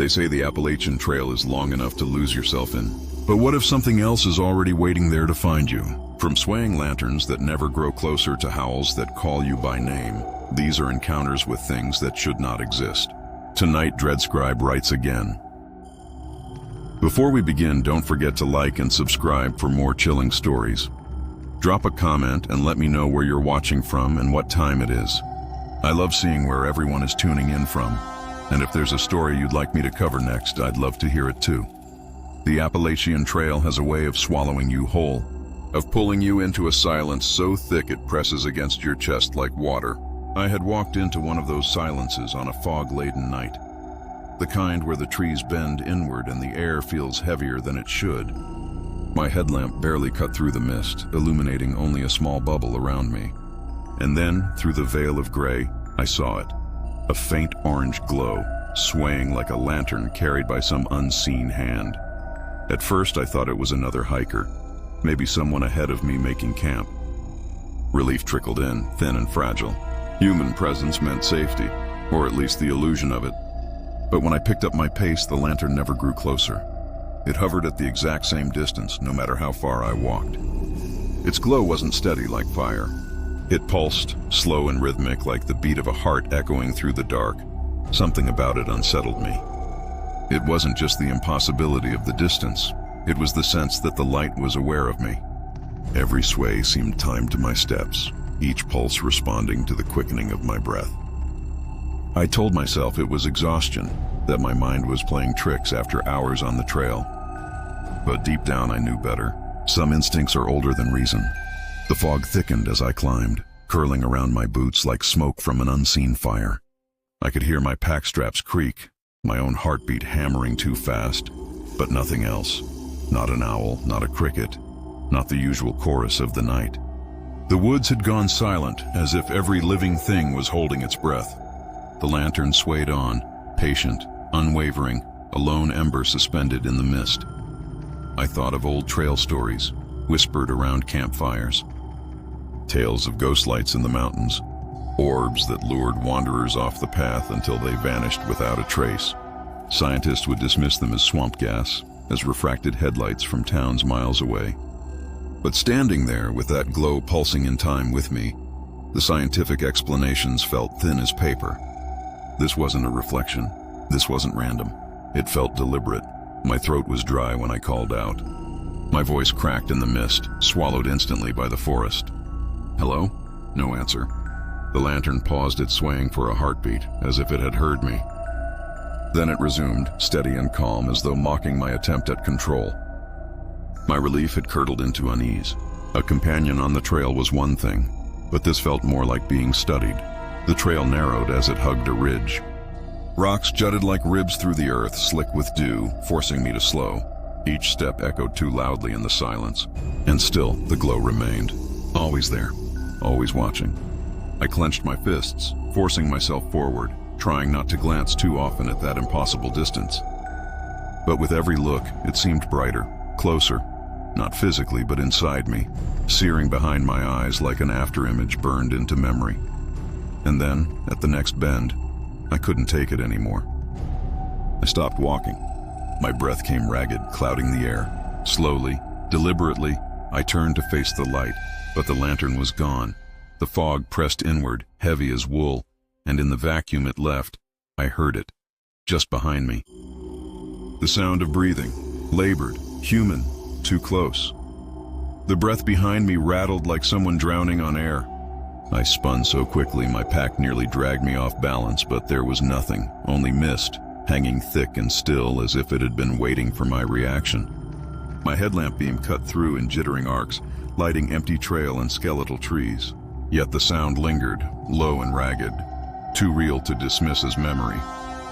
They say the Appalachian Trail is long enough to lose yourself in. But what if something else is already waiting there to find you? From swaying lanterns that never grow closer to howls that call you by name, these are encounters with things that should not exist. Tonight, Dreadscribe writes again. Before we begin, don't forget to like and subscribe for more chilling stories. Drop a comment and let me know where you're watching from and what time it is. I love seeing where everyone is tuning in from, and if there's a story you'd like me to cover next, I'd love to hear it too. The Appalachian Trail has a way of swallowing you whole, of pulling you into a silence so thick it presses against your chest like water. I had walked into one of those silences on a fog-laden night, the kind where the trees bend inward and the air feels heavier than it should. My headlamp barely cut through the mist, illuminating only a small bubble around me. And then, through the veil of gray, I saw it. A faint orange glow, swaying like a lantern carried by some unseen hand. At first, I thought it was another hiker, maybe someone ahead of me making camp. Relief trickled in, thin and fragile. Human presence meant safety, or at least the illusion of it. But when I picked up my pace, the lantern never grew closer. It hovered at the exact same distance, no matter how far I walked. Its glow wasn't steady like fire. It pulsed, slow and rhythmic, like the beat of a heart echoing through the dark. Something about it unsettled me. It wasn't just the impossibility of the distance. It was the sense that the light was aware of me. Every sway seemed timed to my steps, each pulse responding to the quickening of my breath. I told myself it was exhaustion, that my mind was playing tricks after hours on the trail. But deep down I knew better. Some instincts are older than reason. The fog thickened as I climbed, curling around my boots like smoke from an unseen fire. I could hear my pack straps creak, my own heartbeat hammering too fast, but nothing else. Not an owl, not a cricket, not the usual chorus of the night. The woods had gone silent, as if every living thing was holding its breath. The lantern swayed on, patient, unwavering, a lone ember suspended in the mist. I thought of old trail stories, whispered around campfires. Tales of ghost lights in the mountains, orbs that lured wanderers off the path until they vanished without a trace. Scientists would dismiss them as swamp gas, as refracted headlights from towns miles away. But standing there with that glow pulsing in time with me, the scientific explanations felt thin as paper. This wasn't a reflection. This wasn't random. It felt deliberate. My throat was dry when I called out. My voice cracked in the mist, swallowed instantly by the forest. Hello? No answer. The lantern paused its swaying for a heartbeat, as if it had heard me. Then it resumed, steady and calm, as though mocking my attempt at control. My relief had curdled into unease. A companion on the trail was one thing, but this felt more like being studied. The trail narrowed as it hugged a ridge. Rocks jutted like ribs through the earth, slick with dew, forcing me to slow. Each step echoed too loudly in the silence, and still the glow remained. Always there, always watching. I clenched my fists, forcing myself forward, trying not to glance too often at that impossible distance. But with every look, it seemed brighter, closer, not physically but inside me, searing behind my eyes like an afterimage burned into memory. And then, at the next bend, I couldn't take it anymore. I stopped walking. My breath came ragged, clouding the air. Slowly, deliberately, I turned to face the light, but the lantern was gone. The fog pressed inward, heavy as wool, and in the vacuum it left, I heard it, just behind me. The sound of breathing, labored, human, too close. The breath behind me rattled like someone drowning on air. I spun so quickly my pack nearly dragged me off balance, but there was nothing, only mist, hanging thick and still as if it had been waiting for my reaction. My headlamp beam cut through in jittering arcs, lighting empty trail and skeletal trees. Yet the sound lingered, low and ragged, too real to dismiss as memory.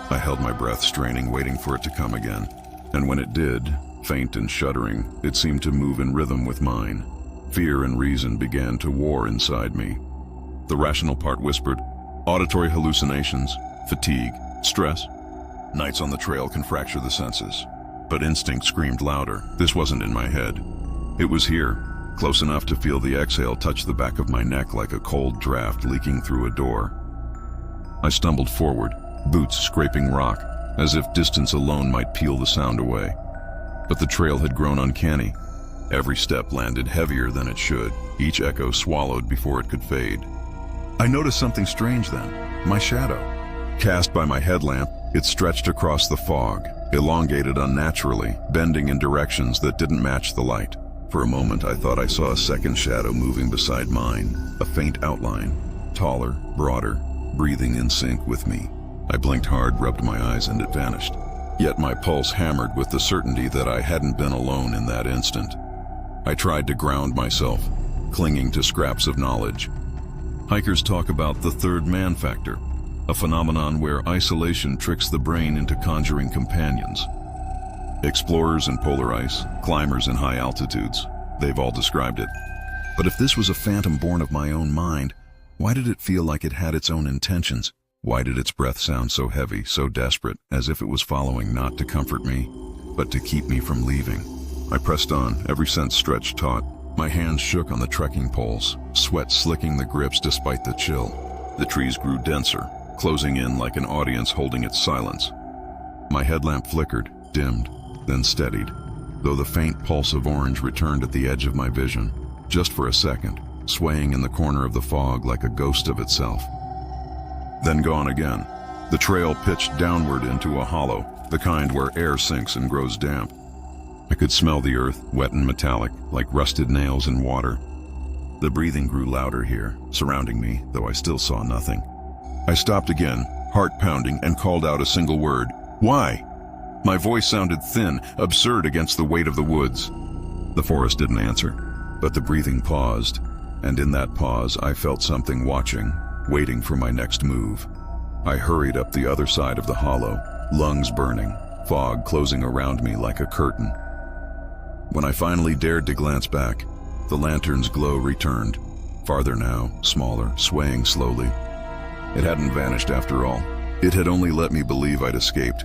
I held my breath, straining, waiting for it to come again. And when it did, faint and shuddering, it seemed to move in rhythm with mine. Fear and reason began to war inside me. The rational part whispered, auditory hallucinations, fatigue, stress. Nights on the trail can fracture the senses. But instinct screamed louder. This wasn't in my head. It was here, close enough to feel the exhale touch the back of my neck like a cold draft leaking through a door. I stumbled forward, boots scraping rock, as if distance alone might peel the sound away. But the trail had grown uncanny. Every step landed heavier than it should, each echo swallowed before it could fade. I noticed something strange then. My shadow. Cast by my headlamp, it stretched across the fog, elongated unnaturally, bending in directions that didn't match the light. For a moment, I thought I saw a second shadow moving beside mine, a faint outline, taller, broader, breathing in sync with me. I blinked hard, rubbed my eyes, and it vanished. Yet my pulse hammered with the certainty that I hadn't been alone in that instant. I tried to ground myself, clinging to scraps of knowledge. Hikers talk about the third man factor, a phenomenon where isolation tricks the brain into conjuring companions. Explorers in polar ice, climbers in high altitudes, they've all described it. But if this was a phantom born of my own mind, why did it feel like it had its own intentions? Why did its breath sound so heavy, so desperate, as if it was following not to comfort me, but to keep me from leaving? I pressed on, every sense stretched taut. My hands shook on the trekking poles, sweat slicking the grips despite the chill. The trees grew denser, closing in like an audience holding its silence. My headlamp flickered, dimmed, then steadied, though the faint pulse of orange returned at the edge of my vision, just for a second, swaying in the corner of the fog like a ghost of itself. Then gone again. The trail pitched downward into a hollow, the kind where air sinks and grows damp. I could smell the earth, wet and metallic, like rusted nails in water. The breathing grew louder here, surrounding me, though I still saw nothing. I stopped again, heart pounding, and called out a single word. Why? My voice sounded thin, absurd against the weight of the woods. The forest didn't answer, but the breathing paused, and in that pause I felt something watching, waiting for my next move. I hurried up the other side of the hollow, lungs burning, fog closing around me like a curtain. When I finally dared to glance back, the lantern's glow returned, farther now, smaller, swaying slowly. It hadn't vanished after all. It had only let me believe I'd escaped.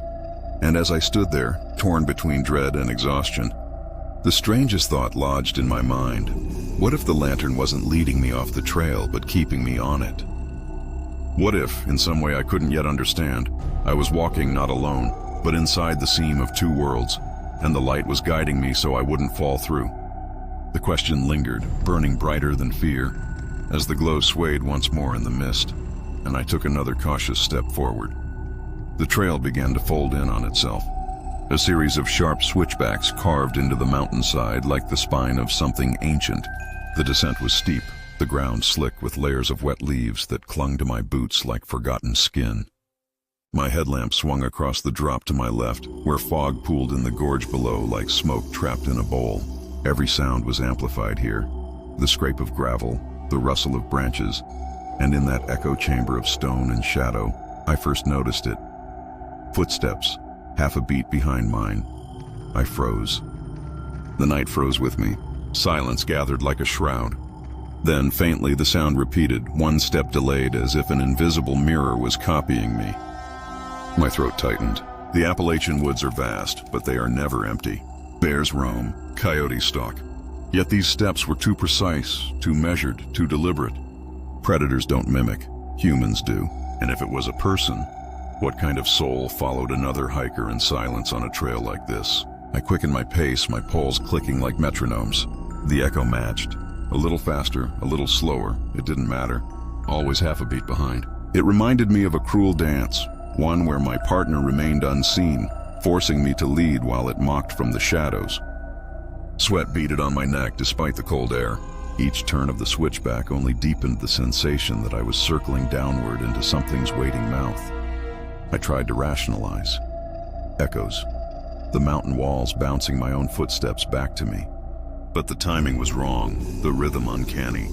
And as I stood there, torn between dread and exhaustion, the strangest thought lodged in my mind. What if the lantern wasn't leading me off the trail, but keeping me on it? What if, in some way I couldn't yet understand, I was walking not alone, but inside the seam of two worlds, and the light was guiding me so I wouldn't fall through? The question lingered, burning brighter than fear, as the glow swayed once more in the mist, and I took another cautious step forward. The trail began to fold in on itself. A series of sharp switchbacks carved into the mountainside like the spine of something ancient. The descent was steep, the ground slick with layers of wet leaves that clung to my boots like forgotten skin. My headlamp swung across the drop to my left, where fog pooled in the gorge below like smoke trapped in a bowl. Every sound was amplified here. The scrape of gravel, the rustle of branches, and in that echo chamber of stone and shadow, I first noticed it. Footsteps, half a beat behind mine. I froze. The night froze with me. Silence gathered like a shroud. Then, faintly, the sound repeated, one step delayed, as if an invisible mirror was copying me. My throat tightened. The Appalachian woods are vast, but they are never empty. Bears roam, coyotes stalk. Yet these steps were too precise, too measured, too deliberate. Predators don't mimic, humans do. And if it was a person, what kind of soul followed another hiker in silence on a trail like this? I quickened my pace, my poles clicking like metronomes. The echo matched. A little faster, a little slower, it didn't matter. Always half a beat behind. It reminded me of a cruel dance, one where my partner remained unseen, forcing me to lead while it mocked from the shadows. Sweat beaded on my neck despite the cold air. Each turn of the switchback only deepened the sensation that I was circling downward into something's waiting mouth. I tried to rationalize. Echoes. The mountain walls bouncing my own footsteps back to me. But the timing was wrong, the rhythm uncanny.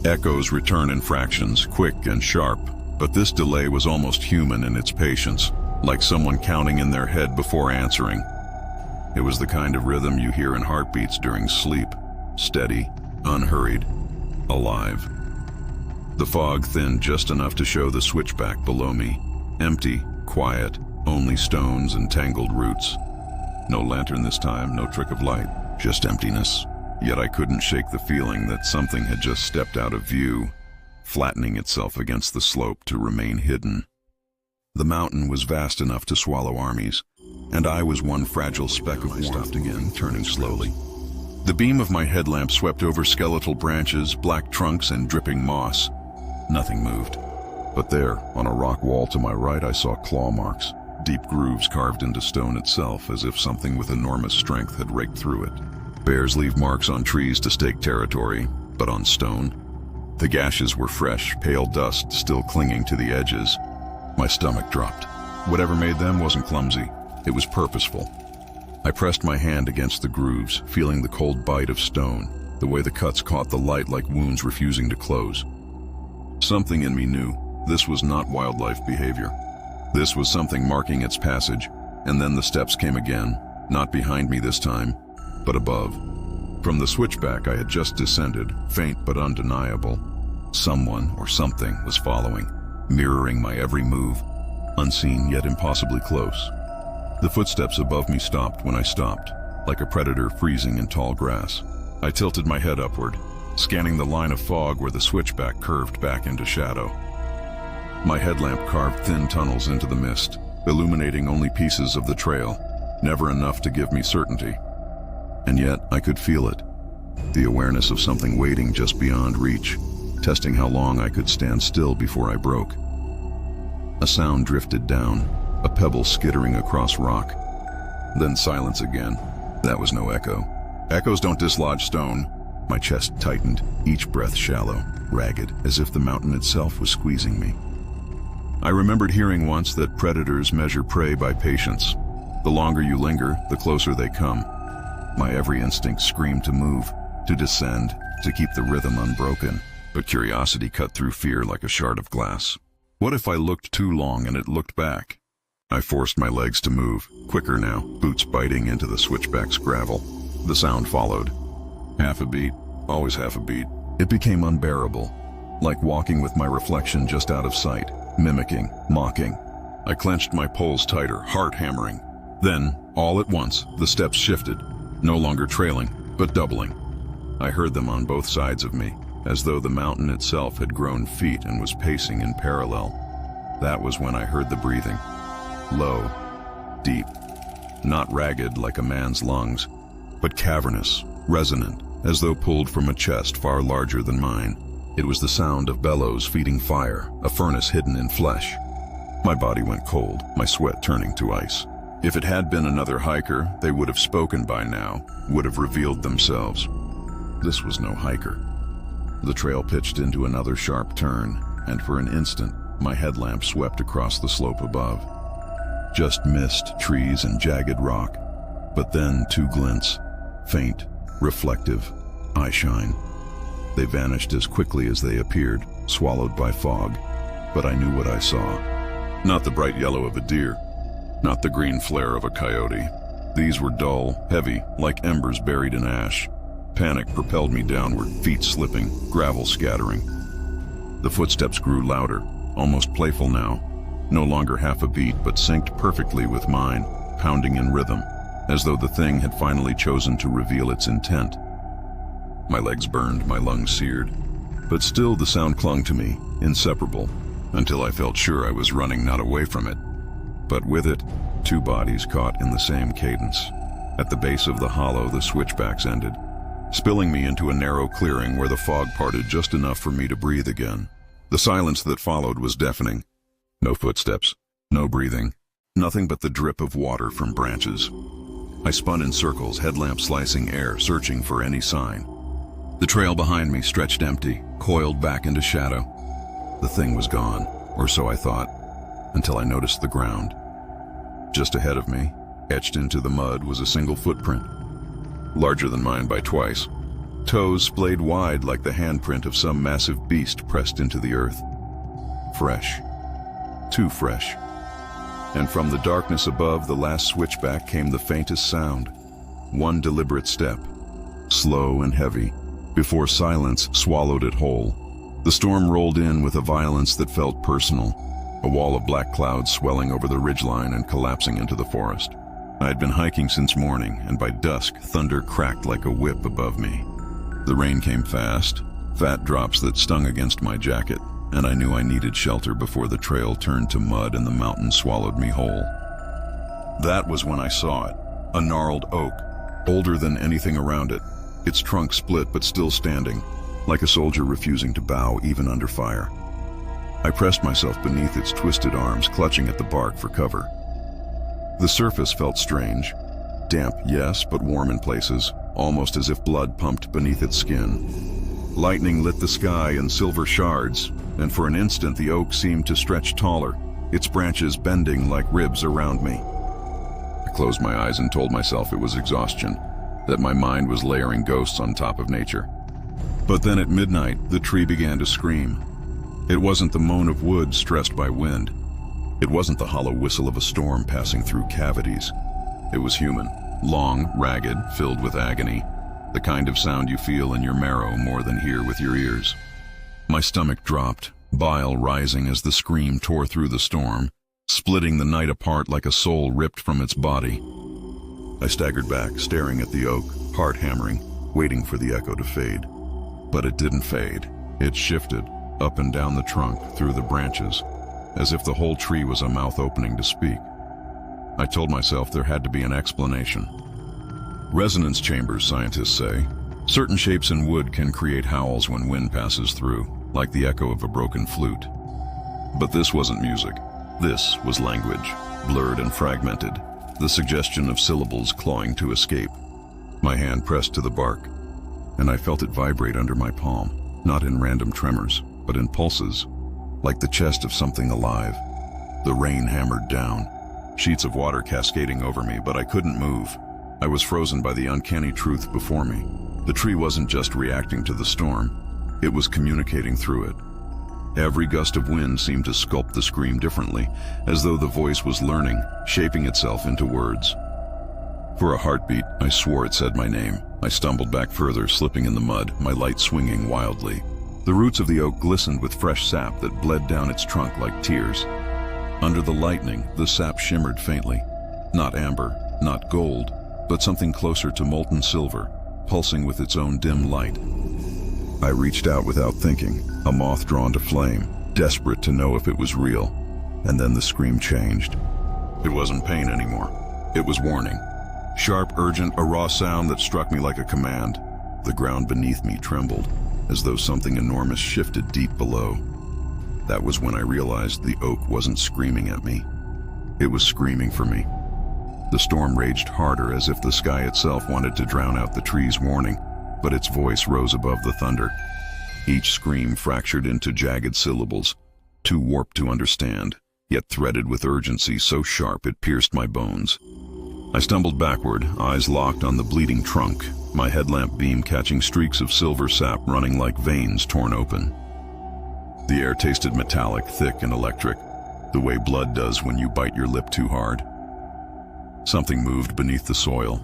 Echoes return in fractions, quick and sharp, but this delay was almost human in its patience, like someone counting in their head before answering. It was the kind of rhythm you hear in heartbeats during sleep, steady, unhurried, alive. The fog thinned just enough to show the switchback below me, empty, quiet, only stones and tangled roots. No lantern this time, no trick of light, just emptiness. Yet I couldn't shake the feeling that something had just stepped out of view, flattening itself against the slope to remain hidden. The mountain was vast enough to swallow armies, and I was one fragile speck of warmth. I stopped again, turning slowly. The beam of my headlamp swept over skeletal branches, black trunks, and dripping moss. Nothing moved. But there, on a rock wall to my right, I saw claw marks, deep grooves carved into stone itself, as if something with enormous strength had raked through it. Bears leave marks on trees to stake territory, but on stone? The gashes were fresh, pale dust still clinging to the edges. My stomach dropped. Whatever made them wasn't clumsy. It was purposeful. I pressed my hand against the grooves, feeling the cold bite of stone, the way the cuts caught the light like wounds refusing to close. Something in me knew this was not wildlife behavior. This was something marking its passage, and then the steps came again, not behind me this time, but above. From the switchback I had just descended, faint but undeniable, someone or something was following, mirroring my every move, unseen yet impossibly close. The footsteps above me stopped when I stopped, like a predator freezing in tall grass. I tilted my head upward, scanning the line of fog where the switchback curved back into shadow. My headlamp carved thin tunnels into the mist, illuminating only pieces of the trail, never enough to give me certainty. And yet I could feel it, the awareness of something waiting just beyond reach, testing how long I could stand still before I broke. A sound drifted down, a pebble skittering across rock. Then silence again. That was no echo. Echoes don't dislodge stone. My chest tightened, each breath shallow, ragged, as if the mountain itself was squeezing me. I remembered hearing once that predators measure prey by patience. The longer you linger, the closer they come. My every instinct screamed to move, to descend, to keep the rhythm unbroken. But curiosity cut through fear like a shard of glass. What if I looked too long and it looked back? I forced my legs to move, quicker now, boots biting into the switchback's gravel. The sound followed. Half a beat, always half a beat. It became unbearable, like walking with my reflection just out of sight, mimicking, mocking. I clenched my poles tighter, heart hammering. Then, all at once, the steps shifted, no longer trailing, but doubling. I heard them on both sides of me, as though the mountain itself had grown feet and was pacing in parallel. That was when I heard the breathing. Low, deep, not ragged like a man's lungs, but cavernous, resonant, as though pulled from a chest far larger than mine. It was the sound of bellows feeding fire, a furnace hidden in flesh. My body went cold, my sweat turning to ice. If it had been another hiker, they would have spoken by now, would have revealed themselves. This was no hiker. The trail pitched into another sharp turn, and for an instant, my headlamp swept across the slope above. Just mist, trees, and jagged rock. But then two glints, faint, reflective, eye-shine. They vanished as quickly as they appeared, swallowed by fog. But I knew what I saw. Not the bright yellow of a deer, not the green flare of a coyote. These were dull, heavy, like embers buried in ash. Panic propelled me downward, feet slipping, gravel scattering. The footsteps grew louder, almost playful now. No longer half a beat, but synced perfectly with mine, pounding in rhythm, as though the thing had finally chosen to reveal its intent. My legs burned, my lungs seared. But still the sound clung to me, inseparable, until I felt sure I was running not away from it, but with it, two bodies caught in the same cadence. At the base of the hollow, the switchbacks ended, spilling me into a narrow clearing where the fog parted just enough for me to breathe again. The silence that followed was deafening. No footsteps, no breathing, nothing but the drip of water from branches. I spun in circles, headlamp slicing air, searching for any sign. The trail behind me stretched empty, coiled back into shadow. The thing was gone, or so I thought, until I noticed the ground. Just ahead of me, etched into the mud, was a single footprint, larger than mine by twice. Toes splayed wide like the handprint of some massive beast pressed into the earth. Fresh. Too fresh. And from the darkness above the last switchback came the faintest sound. One deliberate step, slow and heavy, before silence swallowed it whole. The storm rolled in with a violence that felt personal, a wall of black clouds swelling over the ridgeline and collapsing into the forest. I had been hiking since morning, and by dusk, thunder cracked like a whip above me. The rain came fast, fat drops that stung against my jacket. and I knew I needed shelter before the trail turned to mud and the mountain swallowed me whole. That was when I saw it, a gnarled oak, older than anything around it, its trunk split but still standing, like a soldier refusing to bow even under fire. I pressed myself beneath its twisted arms, clutching at the bark for cover. The surface felt strange. Damp, yes, but warm in places, almost as if blood pumped beneath its skin. Lightning lit the sky in silver shards, and for an instant the oak seemed to stretch taller, its branches bending like ribs around me. I closed my eyes and told myself it was exhaustion, that my mind was layering ghosts on top of nature. But then at midnight, the tree began to scream. It wasn't the moan of wood stressed by wind. It wasn't the hollow whistle of a storm passing through cavities. It was human, long, ragged, filled with agony, the kind of sound you feel in your marrow more than hear with your ears. My stomach dropped, bile rising as the scream tore through the storm, splitting the night apart like a soul ripped from its body. I staggered back, staring at the oak, heart hammering, waiting for the echo to fade. But it didn't fade. It shifted, up and down the trunk, through the branches, as if the whole tree was a mouth opening to speak. I told myself there had to be an explanation. Resonance chambers, scientists say. Certain shapes in wood can create howls when wind passes through, like the echo of a broken flute. But this wasn't music. This was language, blurred and fragmented, the suggestion of syllables clawing to escape. My hand pressed to the bark, and I felt it vibrate under my palm, not in random tremors, but in pulses, like the chest of something alive. The rain hammered down, sheets of water cascading over me, but I couldn't move. I was frozen by the uncanny truth before me. The tree wasn't just reacting to the storm, it was communicating through it. Every gust of wind seemed to sculpt the scream differently, as though the voice was learning, shaping itself into words. For a heartbeat, I swore it said my name. I stumbled back further, slipping in the mud, my light swinging wildly. The roots of the oak glistened with fresh sap that bled down its trunk like tears. Under the lightning, the sap shimmered faintly. Not amber, not gold, but something closer to molten silver, pulsing with its own dim light. I reached out without thinking, a moth drawn to flame, desperate to know if it was real. And then the scream changed. It wasn't pain anymore. It was warning. Sharp, urgent, a raw sound that struck me like a command. The ground beneath me trembled, as though something enormous shifted deep below. That was when I realized the oak wasn't screaming at me. It was screaming for me. The storm raged harder, as if the sky itself wanted to drown out the tree's warning, but its voice rose above the thunder. Each scream fractured into jagged syllables, too warped to understand, yet threaded with urgency so sharp it pierced my bones. I stumbled backward, eyes locked on the bleeding trunk, my headlamp beam catching streaks of silver sap running like veins torn open. The air tasted metallic, thick and electric, the way blood does when you bite your lip too hard. Something moved beneath the soil.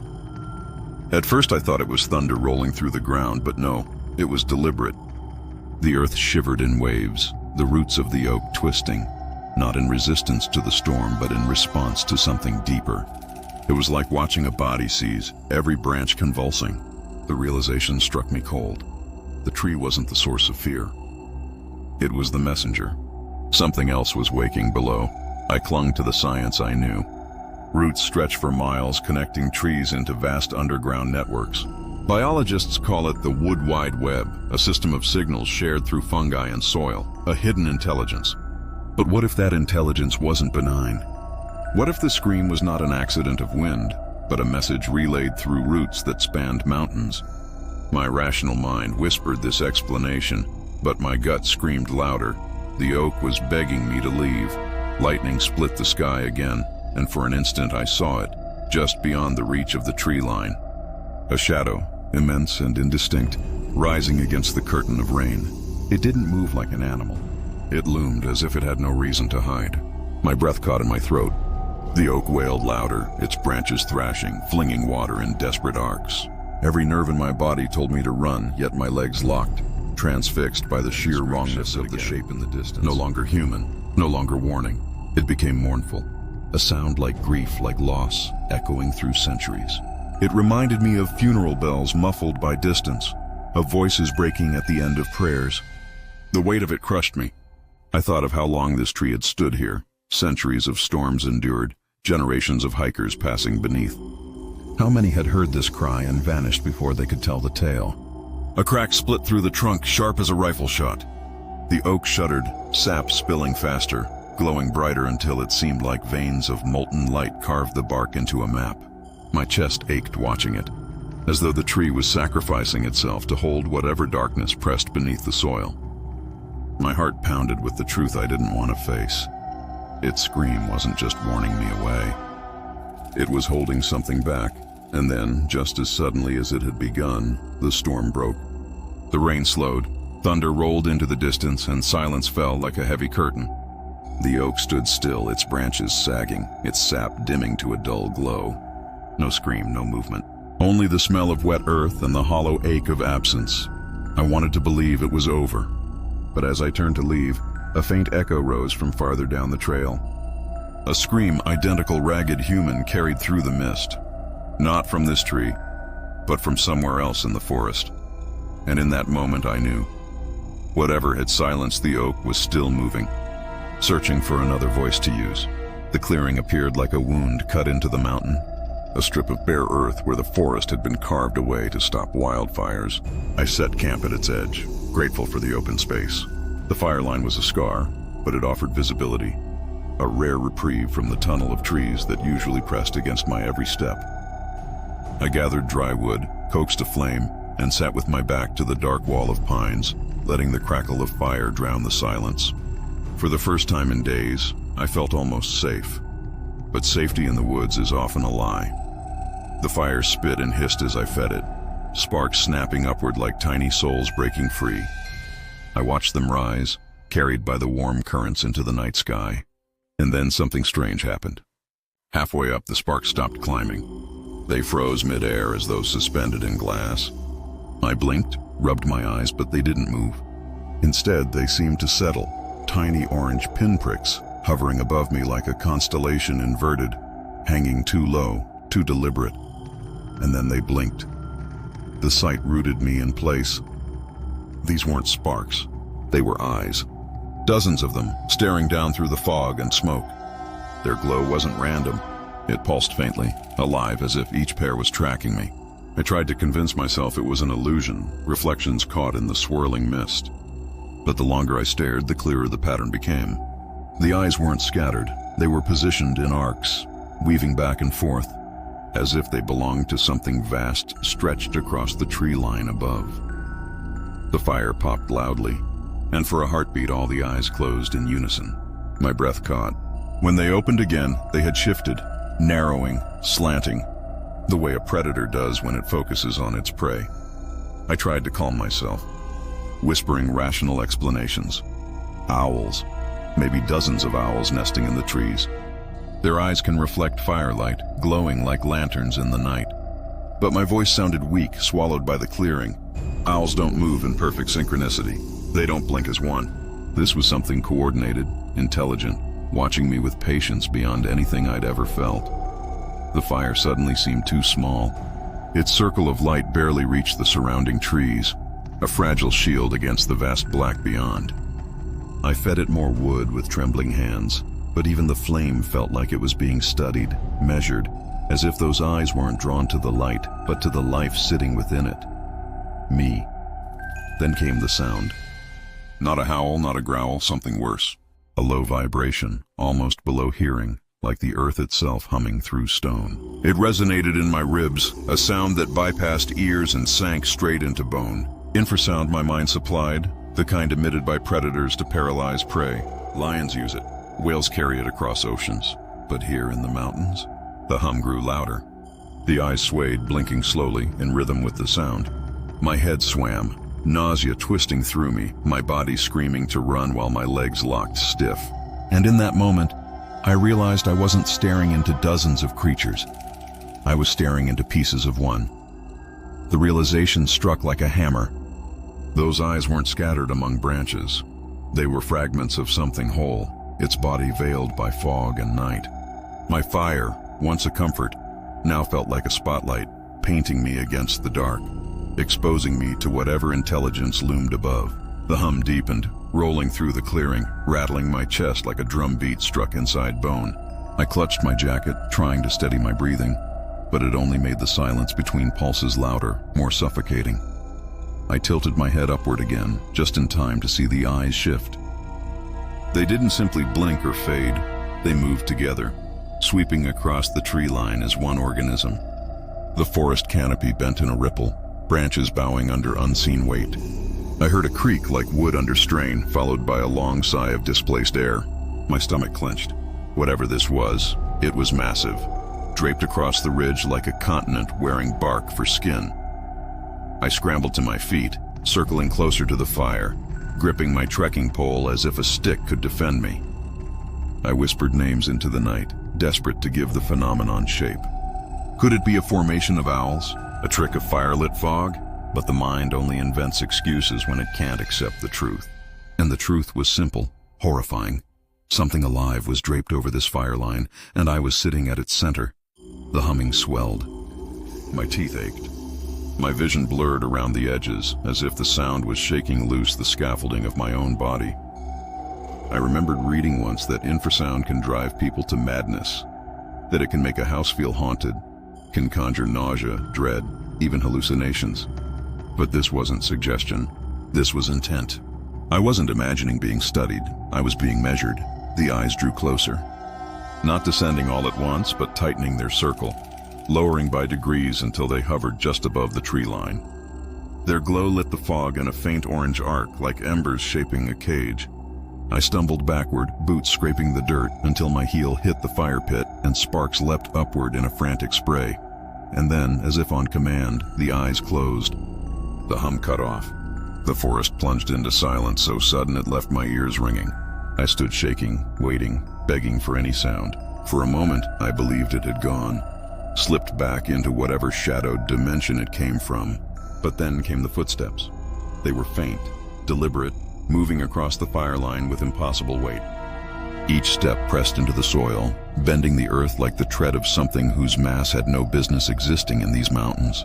At first I thought it was thunder rolling through the ground, but no, it was deliberate. The earth shivered in waves, the roots of the oak twisting, not in resistance to the storm, but in response to something deeper. It was like watching a body seize, every branch convulsing. The realization struck me cold. The tree wasn't the source of fear. It was the messenger. Something else was waking below. I clung to the science I knew. Roots stretch for miles, connecting trees into vast underground networks. Biologists call it the wood wide web, a system of signals shared through fungi and soil, a hidden intelligence. But what if that intelligence wasn't benign? What if the scream was not an accident of wind, but a message relayed through roots that spanned mountains? My rational mind whispered this explanation, but my gut screamed louder. The oak was begging me to leave. Lightning split the sky again, and for an instant I saw it, just beyond the reach of the tree line. A shadow, immense and indistinct, rising against the curtain of rain. It didn't move like an animal. It loomed as if it had no reason to hide. My breath caught in my throat. The oak wailed louder, its branches thrashing, flinging water in desperate arcs. Every nerve in my body told me to run, yet my legs locked, transfixed by the sheer wrongness of the shape in the distance. No longer human, no longer warning. It became mournful, a sound like grief, like loss, echoing through centuries. It reminded me of funeral bells muffled by distance, of voices breaking at the end of prayers. The weight of it crushed me. I thought of how long this tree had stood here, centuries of storms endured, generations of hikers passing beneath. How many had heard this cry and vanished before they could tell the tale? A crack split through the trunk, sharp as a rifle shot. The oak shuddered, sap spilling faster, glowing brighter until it seemed like veins of molten light carved the bark into a map. My chest ached watching it, as though the tree was sacrificing itself to hold whatever darkness pressed beneath the soil. My heart pounded with the truth I didn't want to face. Its scream wasn't just warning me away. It was holding something back, and then, just as suddenly as it had begun, the storm broke. The rain slowed, thunder rolled into the distance, and silence fell like a heavy curtain. The oak stood still, its branches sagging, its sap dimming to a dull glow. No scream, no movement. Only the smell of wet earth and the hollow ache of absence. I wanted to believe it was over. But as I turned to leave, a faint echo rose from farther down the trail. A scream identical ragged human carried through the mist. Not from this tree, but from somewhere else in the forest. And in that moment I knew. Whatever had silenced the oak was still moving, searching for another voice to use. The clearing appeared like a wound cut into the mountain, a strip of bare earth where the forest had been carved away to stop wildfires. I set camp at its edge, grateful for the open space. The fire line was a scar, but it offered visibility, a rare reprieve from the tunnel of trees that usually pressed against my every step. I gathered dry wood, coaxed a flame, and sat with my back to the dark wall of pines, letting the crackle of fire drown the silence. For the first time in days, I felt almost safe. But safety in the woods is often a lie. The fire spit and hissed as I fed it, sparks snapping upward like tiny souls breaking free. I watched them rise, carried by the warm currents into the night sky. And then something strange happened. Halfway up, the sparks stopped climbing. They froze mid-air as though suspended in glass. I blinked, rubbed my eyes, but they didn't move. Instead, they seemed to settle, tiny orange pinpricks, hovering above me like a constellation inverted, hanging too low, too deliberate. And then they blinked. The sight rooted me in place. These weren't sparks. They were eyes. Dozens of them, staring down through the fog and smoke. Their glow wasn't random. It pulsed faintly, alive as if each pair was tracking me. I tried to convince myself it was an illusion, reflections caught in the swirling mist. But the longer I stared, the clearer the pattern became. The eyes weren't scattered. They were positioned in arcs, weaving back and forth, as if they belonged to something vast stretched across the tree line above. The fire popped loudly, and for a heartbeat all the eyes closed in unison. My breath caught. When they opened again, they had shifted, narrowing, slanting, the way a predator does when it focuses on its prey. I tried to calm myself, whispering rational explanations. Owls. Maybe dozens of owls nesting in the trees. Their eyes can reflect firelight, glowing like lanterns in the night. But my voice sounded weak, swallowed by the clearing. Owls don't move in perfect synchronicity. They don't blink as one. This was something coordinated, intelligent, watching me with patience beyond anything I'd ever felt. The fire suddenly seemed too small. Its circle of light barely reached the surrounding trees, a fragile shield against the vast black beyond. I fed it more wood with trembling hands, but even the flame felt like it was being studied, measured, as if those eyes weren't drawn to the light, but to the life sitting within it. Me. Then came the sound. Not a howl, not a growl, something worse. A low vibration, almost below hearing, like the earth itself humming through stone. It resonated in my ribs, a sound that bypassed ears and sank straight into bone. Infrasound my mind supplied, the kind emitted by predators to paralyze prey. Lions use it. Whales carry it across oceans. But here in the mountains, the hum grew louder. The eyes swayed, blinking slowly, in rhythm with the sound. My head swam, nausea twisting through me, my body screaming to run while my legs locked stiff. And in that moment, I realized I wasn't staring into dozens of creatures. I was staring into pieces of one. The realization struck like a hammer. Those eyes weren't scattered among branches. They were fragments of something whole, its body veiled by fog and night. My fire, once a comfort, now felt like a spotlight, painting me against the dark, exposing me to whatever intelligence loomed above. The hum deepened, rolling through the clearing, rattling my chest like a drum beat struck inside bone. I clutched my jacket, trying to steady my breathing, but it only made the silence between pulses louder, more suffocating. I tilted my head upward again, just in time to see the eyes shift. They didn't simply blink or fade, they moved together, sweeping across the tree line as one organism. The forest canopy bent in a ripple, branches bowing under unseen weight. I heard a creak like wood under strain, followed by a long sigh of displaced air. My stomach clenched. Whatever this was, it was massive, draped across the ridge like a continent wearing bark for skin. I scrambled to my feet, circling closer to the fire, gripping my trekking pole as if a stick could defend me. I whispered names into the night, desperate to give the phenomenon shape. Could it be a formation of owls, a trick of firelit fog? But the mind only invents excuses when it can't accept the truth. And the truth was simple, horrifying. Something alive was draped over this fire line, and I was sitting at its center. The humming swelled. My teeth ached. My vision blurred around the edges, as if the sound was shaking loose the scaffolding of my own body. I remembered reading once that infrasound can drive people to madness, that it can make a house feel haunted, can conjure nausea, dread, even hallucinations. But this wasn't suggestion. This was intent. I wasn't imagining being studied. I was being measured. The eyes drew closer. Not descending all at once, but tightening their circle, lowering by degrees until they hovered just above the tree line. Their glow lit the fog in a faint orange arc, like embers shaping a cage. I stumbled backward, boots scraping the dirt, until my heel hit the fire pit and sparks leapt upward in a frantic spray. And then, as if on command, the eyes closed. The hum cut off. The forest plunged into silence so sudden it left my ears ringing. I stood shaking, waiting, begging for any sound. For a moment, I believed it had gone, slipped back into whatever shadowed dimension it came from. But then came the footsteps. They were faint, deliberate, moving across the fire line with impossible weight. Each step pressed into the soil, bending the earth like the tread of something whose mass had no business existing in these mountains.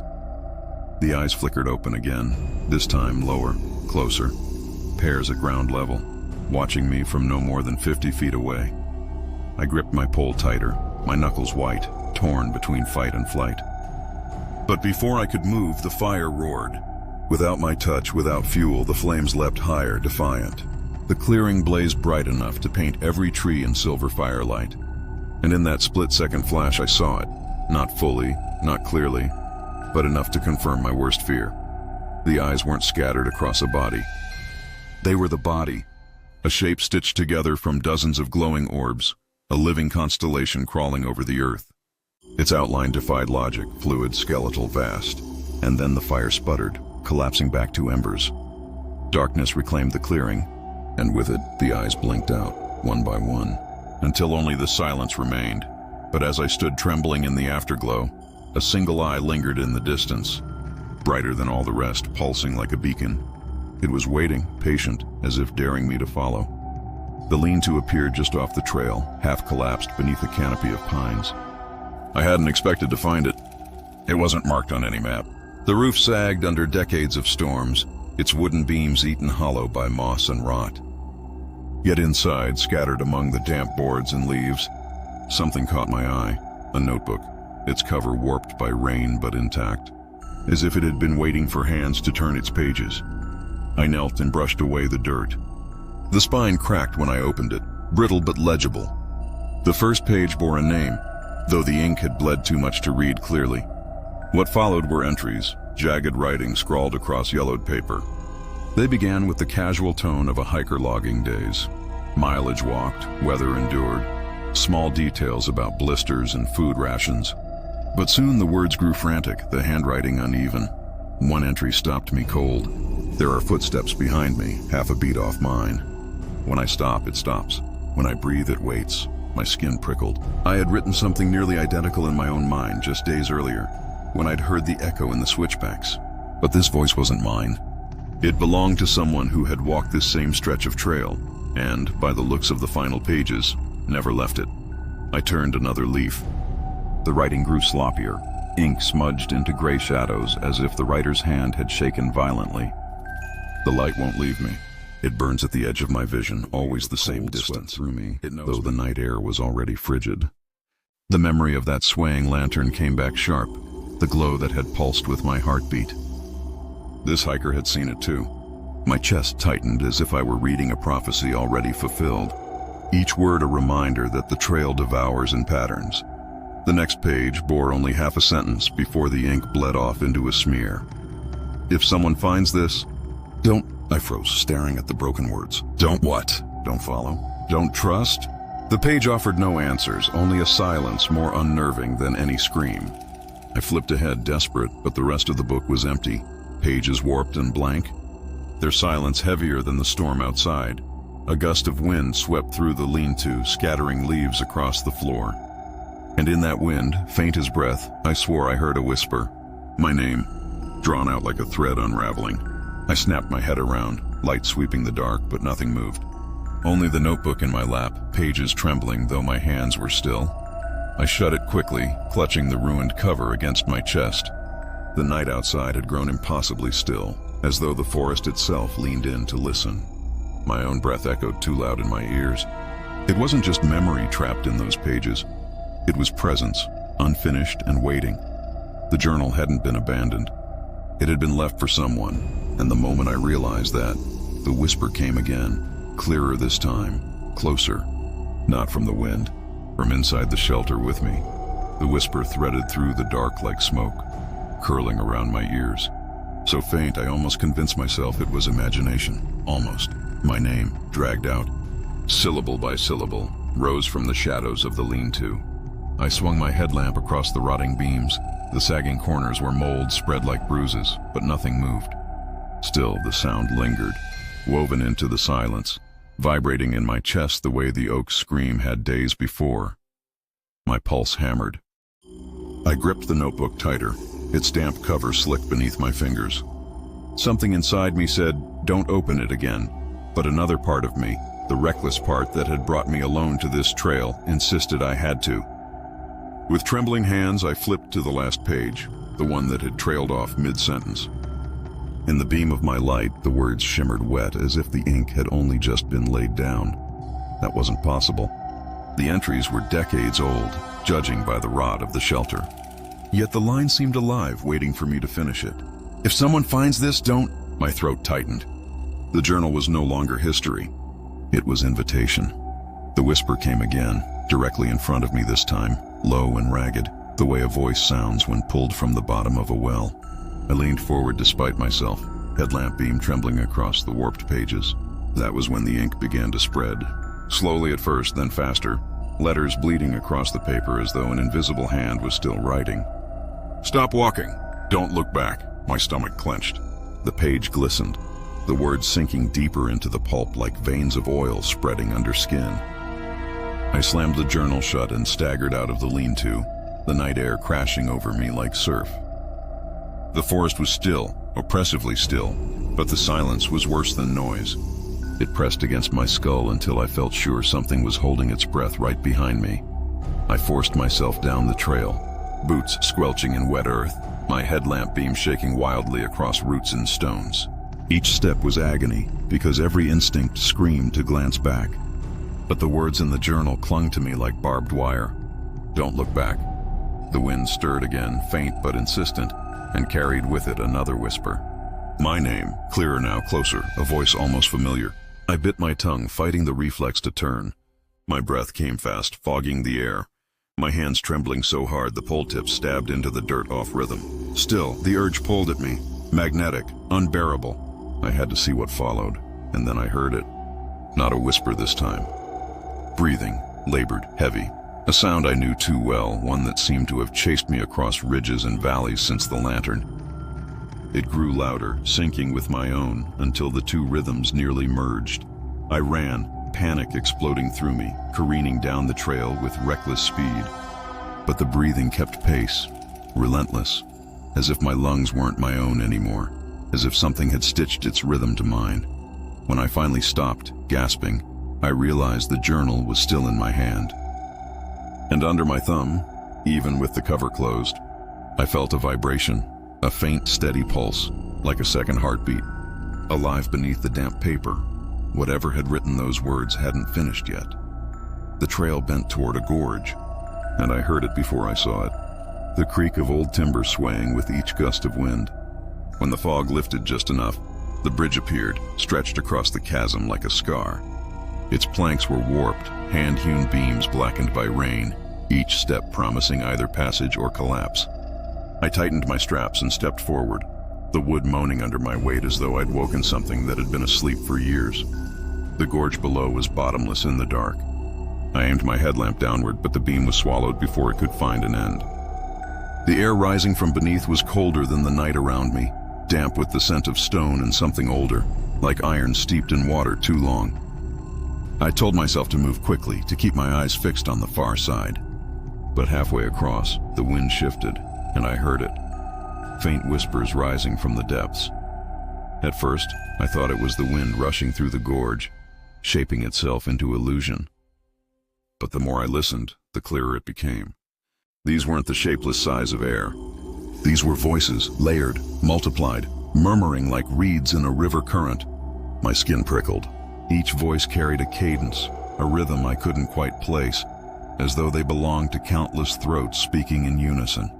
The eyes flickered open again, this time lower, closer, pairs at ground level, watching me from no more than 50 feet away. I gripped my pole tighter, my knuckles white, torn between fight and flight. But before I could move, the fire roared. Without my touch, without fuel, the flames leapt higher, defiant. The clearing blazed bright enough to paint every tree in silver firelight. And in that split-second flash I saw it, not fully, not clearly, but enough to confirm my worst fear. The eyes weren't scattered across a body. They were the body, a shape stitched together from dozens of glowing orbs, a living constellation crawling over the earth. Its outline defied logic, fluid, skeletal, vast. And then the fire sputtered, collapsing back to embers. Darkness reclaimed the clearing, and with it, the eyes blinked out, one by one, until only the silence remained. But as I stood trembling in the afterglow, a single eye lingered in the distance, brighter than all the rest, pulsing like a beacon. It was waiting, patient, as if daring me to follow. The lean-to appeared just off the trail, half collapsed beneath a canopy of pines. I hadn't expected to find it. It wasn't marked on any map. The roof sagged under decades of storms, its wooden beams eaten hollow by moss and rot. Yet inside, scattered among the damp boards and leaves, something caught my eye, a notebook, its cover warped by rain but intact, as if it had been waiting for hands to turn its pages. I knelt and brushed away the dirt. The spine cracked when I opened it, brittle but legible. The first page bore a name, though the ink had bled too much to read clearly. What followed were entries, jagged writing scrawled across yellowed paper. They began with the casual tone of a hiker logging days. Mileage walked, weather endured, small details about blisters and food rations. But soon the words grew frantic, the handwriting uneven. One entry stopped me cold. There are footsteps behind me, half a beat off mine. When I stop, it stops. When I breathe, it waits. My skin prickled. I had written something nearly identical in my own mind just days earlier, when I'd heard the echo in the switchbacks. But this voice wasn't mine. It belonged to someone who had walked this same stretch of trail, and, by the looks of the final pages, never left it. I turned another leaf. The writing grew sloppier, ink smudged into gray shadows as if the writer's hand had shaken violently. The light won't leave me. It burns at the edge of my vision, always the same distance through me, though the night air was already frigid. The memory of that swaying lantern came back sharp, the glow that had pulsed with my heartbeat. This hiker had seen it too. My chest tightened as if I were reading a prophecy already fulfilled, each word a reminder that the trail devours in patterns. The next page bore only half a sentence before the ink bled off into a smear. If someone finds this, don't... I froze, staring at the broken words. Don't what? Don't follow? Don't trust? The page offered no answers, only a silence more unnerving than any scream. I flipped ahead, desperate, but the rest of the book was empty, pages warped and blank. Their silence heavier than the storm outside. A gust of wind swept through the lean-to, scattering leaves across the floor. And in that wind, faint as breath, I swore I heard a whisper. My name, drawn out like a thread unraveling. I snapped my head around, light sweeping the dark, but nothing moved. Only the notebook in my lap, pages trembling though my hands were still. I shut it quickly, clutching the ruined cover against my chest. The night outside had grown impossibly still, as though the forest itself leaned in to listen. My own breath echoed too loud in my ears. It wasn't just memory trapped in those pages. It was presence, unfinished and waiting. The journal hadn't been abandoned. It had been left for someone, and the moment I realized that, the whisper came again, clearer this time, closer. Not from the wind, from inside the shelter with me. The whisper threaded through the dark like smoke, curling around my ears. So faint I almost convinced myself it was imagination, almost. My name, dragged out, syllable by syllable, rose from the shadows of the lean-to. I swung my headlamp across the rotting beams. The sagging corners were mold spread like bruises, but nothing moved. Still, the sound lingered, woven into the silence, vibrating in my chest the way the oak's scream had days before. My pulse hammered. I gripped the notebook tighter, its damp cover slick beneath my fingers. Something inside me said, "Don't open it again," but another part of me, the reckless part that had brought me alone to this trail, insisted I had to. With trembling hands, I flipped to the last page, the one that had trailed off mid-sentence. In the beam of my light, the words shimmered wet, as if the ink had only just been laid down. That wasn't possible. The entries were decades old, judging by the rot of the shelter. Yet the line seemed alive, waiting for me to finish it. If someone finds this, don't... My throat tightened. The journal was no longer history. It was invitation. The whisper came again, directly in front of me this time, low and ragged, the way a voice sounds when pulled from the bottom of a well. I leaned forward despite myself, headlamp beam trembling across the warped pages. That was when the ink began to spread. Slowly at first, then faster, letters bleeding across the paper as though an invisible hand was still writing. "Stop walking. Don't look back." My stomach clenched. The page glistened, the words sinking deeper into the pulp like veins of oil spreading under skin. I slammed the journal shut and staggered out of the lean-to, the night air crashing over me like surf. The forest was still, oppressively still, but the silence was worse than noise. It pressed against my skull until I felt sure something was holding its breath right behind me. I forced myself down the trail, boots squelching in wet earth, my headlamp beam shaking wildly across roots and stones. Each step was agony, because every instinct screamed to glance back. But the words in the journal clung to me like barbed wire. "Don't look back." The wind stirred again, faint but insistent, and carried with it another whisper. My name, clearer now, closer, a voice almost familiar. I bit my tongue, fighting the reflex to turn. My breath came fast, fogging the air. My hands trembling so hard the pole tips stabbed into the dirt off rhythm. Still, the urge pulled at me, magnetic, unbearable. I had to see what followed, and then I heard it. Not a whisper this time. Breathing, labored, heavy. A sound I knew too well, one that seemed to have chased me across ridges and valleys since the lantern. It grew louder, syncing with my own, until the two rhythms nearly merged. I ran, panic exploding through me, careening down the trail with reckless speed. But the breathing kept pace, relentless, as if my lungs weren't my own anymore, as if something had stitched its rhythm to mine. When I finally stopped, gasping, I realized the journal was still in my hand. And under my thumb, even with the cover closed, I felt a vibration, a faint, steady pulse, like a second heartbeat, alive beneath the damp paper, Whatever had written those words hadn't finished yet. The trail bent toward a gorge, and I heard it before I saw it. The creak of old timber swaying with each gust of wind. When the fog lifted just enough, the bridge appeared, stretched across the chasm like a scar. Its planks were warped, hand-hewn beams blackened by rain, each step promising either passage or collapse. I tightened my straps and stepped forward, the wood moaning under my weight as though I'd woken something that had been asleep for years. The gorge below was bottomless in the dark. I aimed my headlamp downward, but the beam was swallowed before it could find an end. The air rising from beneath was colder than the night around me, damp with the scent of stone and something older, like iron steeped in water too long. I told myself to move quickly, to keep my eyes fixed on the far side. But halfway across, the wind shifted, and I heard it. Faint whispers rising from the depths. At first, I thought it was the wind rushing through the gorge, shaping itself into illusion. But the more I listened, the clearer it became. These weren't the shapeless sighs of air. These were voices, layered, multiplied, murmuring like reeds in a river current. My skin prickled. Each voice carried a cadence, a rhythm I couldn't quite place, as though they belonged to countless throats speaking in unison.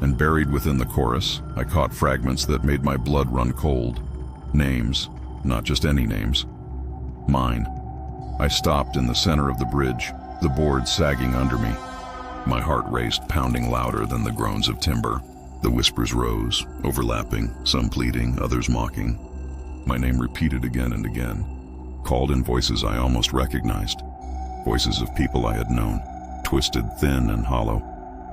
And buried within the chorus, I caught fragments that made my blood run cold. Names, not just any names. Mine. I stopped in the center of the bridge, the board sagging under me. My heart raced, pounding louder than the groans of timber. The whispers rose, overlapping, some pleading, others mocking. My name repeated again and again, called in voices I almost recognized. Voices of people I had known, twisted, thin, and hollow.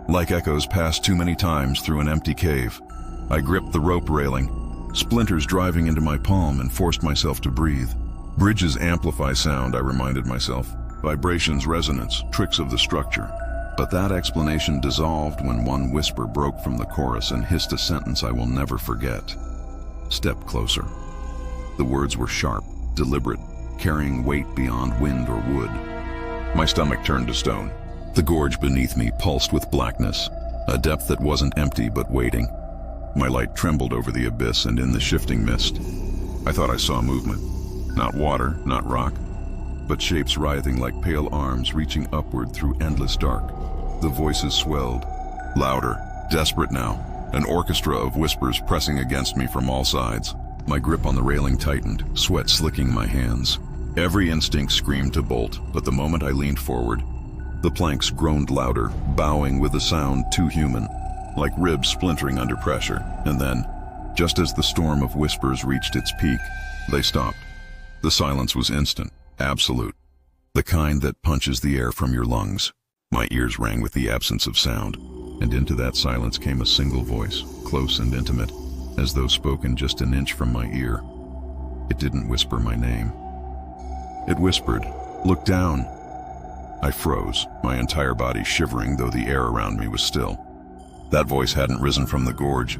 Like echoes passed too many times through an empty cave. I gripped the rope railing, splinters driving into my palm, and forced myself to breathe. Bridges amplify sound, I reminded myself. Vibrations, resonance, tricks of the structure. But that explanation dissolved when one whisper broke from the chorus and hissed a sentence I will never forget. Step closer. The words were sharp, deliberate, carrying weight beyond wind or wood. My stomach turned to stone. The gorge beneath me pulsed with blackness, a depth that wasn't empty but waiting. My light trembled over the abyss and in the shifting mist. I thought I saw movement. Not water, not rock, but shapes writhing like pale arms reaching upward through endless dark. The voices swelled, louder, desperate now, an orchestra of whispers pressing against me from all sides. My grip on the railing tightened, sweat slicking my hands. Every instinct screamed to bolt, but the moment I leaned forward, the planks groaned louder, bowing with a sound too human, like ribs splintering under pressure. And then, just as the storm of whispers reached its peak, they stopped. The silence was instant, absolute, the kind that punches the air from your lungs. My ears rang with the absence of sound, and into that silence came a single voice, close and intimate, as though spoken just an inch from my ear. It didn't whisper my name. It whispered, "Look down." I froze, my entire body shivering though the air around me was still. That voice hadn't risen from the gorge.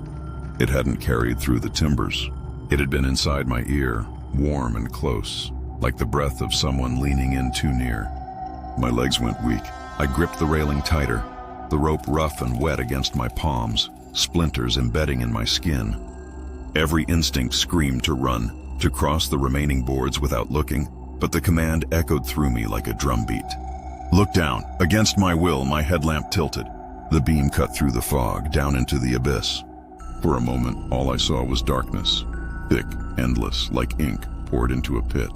It hadn't carried through the timbers. It had been inside my ear, warm and close, like the breath of someone leaning in too near. My legs went weak. I gripped the railing tighter, the rope rough and wet against my palms, splinters embedding in my skin. Every instinct screamed to run, to cross the remaining boards without looking, but the command echoed through me like a drumbeat. Look down. Against my will, my headlamp tilted. The beam cut through the fog, down into the abyss. For a moment, all I saw was darkness, thick, endless, like ink poured into a pit.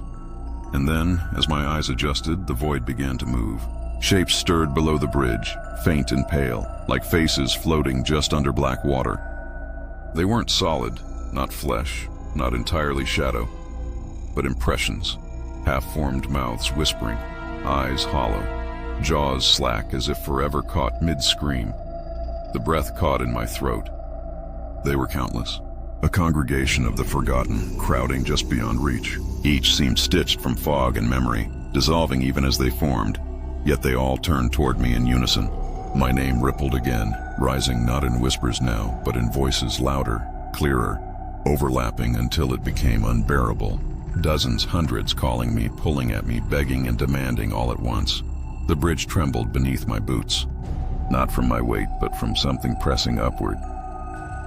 And then, as my eyes adjusted, the void began to move. Shapes stirred below the bridge, faint and pale, like faces floating just under black water. They weren't solid, not flesh, not entirely shadow, but impressions, half-formed mouths whispering, eyes hollow, jaws slack as if forever caught mid-scream. The breath caught in my throat. They were countless, a congregation of the forgotten, crowding just beyond reach. Each seemed stitched from fog and memory, dissolving even as they formed. Yet they all turned toward me in unison. My name rippled again, rising not in whispers now, but in voices louder, clearer, overlapping until it became unbearable. Dozens, hundreds calling me, pulling at me, begging and demanding all at once. The bridge trembled beneath my boots, not from my weight, but from something pressing upward.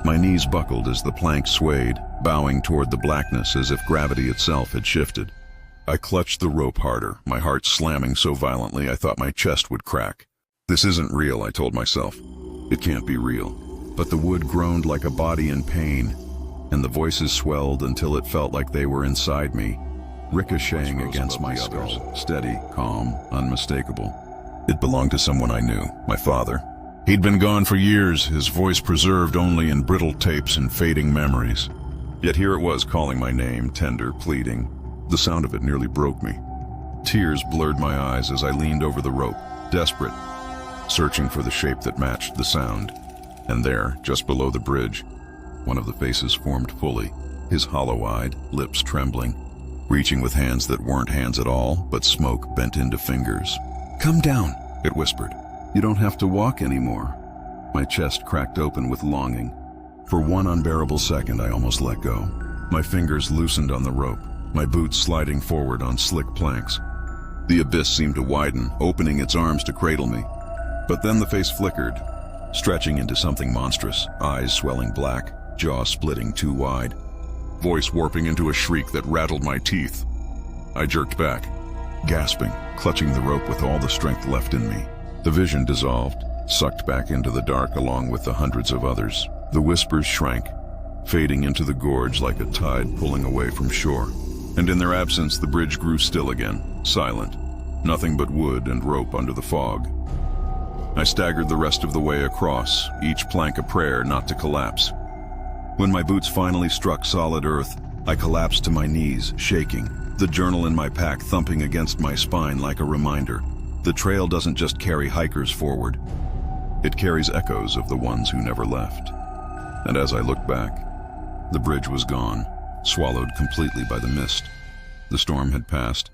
My knees buckled as the plank swayed, bowing toward the blackness as if gravity itself had shifted. I clutched the rope harder, my heart slamming so violently I thought my chest would crack. This isn't real, I told myself. It can't be real. But the wood groaned like a body in pain, and the voices swelled until it felt like they were inside me, ricocheting against my skull. Steady, calm, unmistakable. It belonged to someone I knew, my father. He'd been gone for years, his voice preserved only in brittle tapes and fading memories. Yet here it was calling my name, tender, pleading. The sound of it nearly broke me. Tears blurred my eyes as I leaned over the rope, desperate, searching for the shape that matched the sound. And there, just below the bridge, one of the faces formed fully, his hollow-eyed, lips trembling, reaching with hands that weren't hands at all, but smoke bent into fingers. "Come down," it whispered. "You don't have to walk anymore." My chest cracked open with longing. For one unbearable second, I almost let go. My fingers loosened on the rope, my boots sliding forward on slick planks. The abyss seemed to widen, opening its arms to cradle me. But then the face flickered, stretching into something monstrous, eyes swelling black, jaw splitting too wide, voice warping into a shriek that rattled my teeth. I jerked back, gasping, clutching the rope with all the strength left in me. The vision dissolved, sucked back into the dark along with the hundreds of others. The whispers shrank, fading into the gorge like a tide pulling away from shore. And in their absence, the bridge grew still again, silent, nothing but wood and rope under the fog. I staggered the rest of the way across, each plank a prayer not to collapse. When my boots finally struck solid earth, I collapsed to my knees, shaking, the journal in my pack thumping against my spine like a reminder. The trail doesn't just carry hikers forward. It carries echoes of the ones who never left. And as I looked back, the bridge was gone, swallowed completely by the mist. The storm had passed,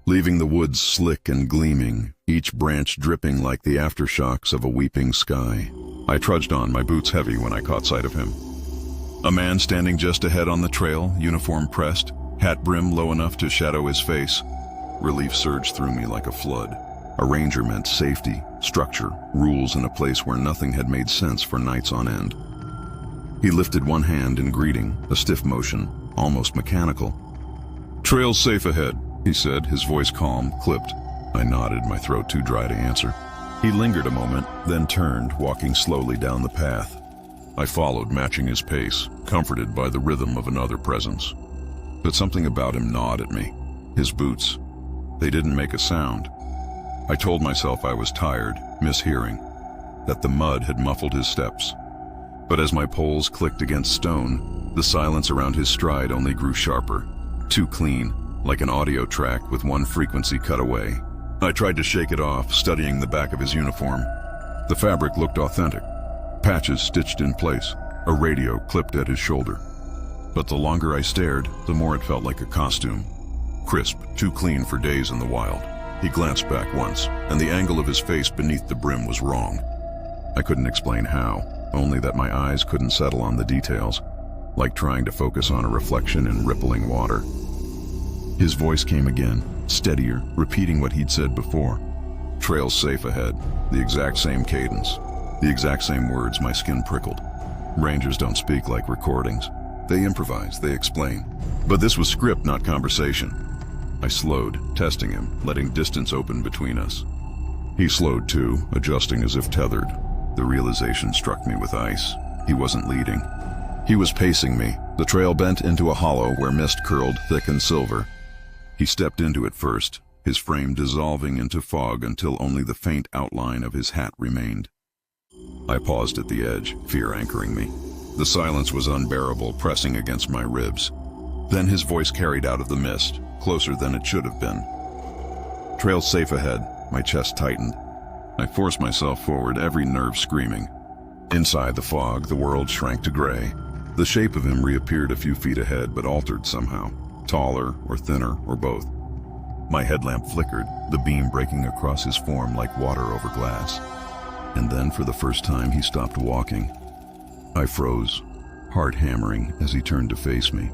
leaving the woods slick and gleaming, each branch dripping like the aftershocks of a weeping sky. I trudged on, my boots heavy, when I caught sight of him. A man standing just ahead on the trail, uniform pressed, hat brim low enough to shadow his face. Relief surged through me like a flood. A ranger meant safety, structure, rules in a place where nothing had made sense for nights on end. He lifted one hand in greeting, a stiff motion, almost mechanical. "Trail's safe ahead," he said, his voice calm, clipped. I nodded, my throat too dry to answer. He lingered a moment, then turned, walking slowly down the path. I followed, matching his pace, comforted by the rhythm of another presence. But something about him gnawed at me. His boots, they didn't make a sound. I told myself I was tired, mishearing, that the mud had muffled his steps. But as my poles clicked against stone, the silence around his stride only grew sharper, too clean, like an audio track with one frequency cut away. I tried to shake it off, studying the back of his uniform. The fabric looked authentic, patches stitched in place, a radio clipped at his shoulder. But the longer I stared, the more it felt like a costume. Crisp, too clean for days in the wild. He glanced back once, and the angle of his face beneath the brim was wrong. I couldn't explain how, only that my eyes couldn't settle on the details, like trying to focus on a reflection in rippling water. His voice came again, steadier, repeating what he'd said before. "Trail's safe ahead," the exact same cadence, the exact same words. My skin prickled. Rangers don't speak like recordings. They improvise, they explain. But this was script, not conversation. I slowed, testing him, letting distance open between us. He slowed too, adjusting as if tethered. The realization struck me with ice. He wasn't leading. He was pacing me. The trail bent into a hollow where mist curled thick and silver. He stepped into it first, his frame dissolving into fog until only the faint outline of his hat remained. I paused at the edge, fear anchoring me. The silence was unbearable, pressing against my ribs. Then his voice carried out of the mist, closer than it should have been. "Trail's safe ahead." My chest tightened. I forced myself forward, every nerve screaming. Inside the fog, the world shrank to gray. The shape of him reappeared a few feet ahead, but altered somehow. Taller or thinner or both. My headlamp flickered, the beam breaking across his form like water over glass. And then, for the first time, he stopped walking. I froze, heart hammering as he turned to face me.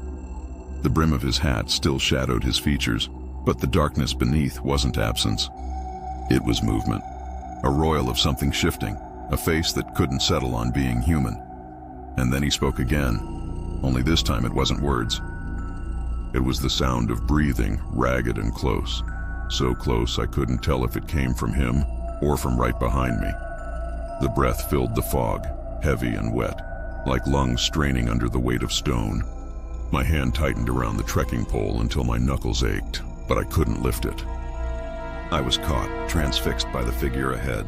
The brim of his hat still shadowed his features, but the darkness beneath wasn't absence. It was movement, a roil of something shifting, a face that couldn't settle on being human. And then he spoke again, only this time it wasn't words. It was the sound of breathing, ragged and close. So close I couldn't tell if it came from him or from right behind me. The breath filled the fog, heavy and wet, like lungs straining under the weight of stone. My hand tightened around the trekking pole until my knuckles ached, but I couldn't lift it. I was caught, transfixed by the figure ahead.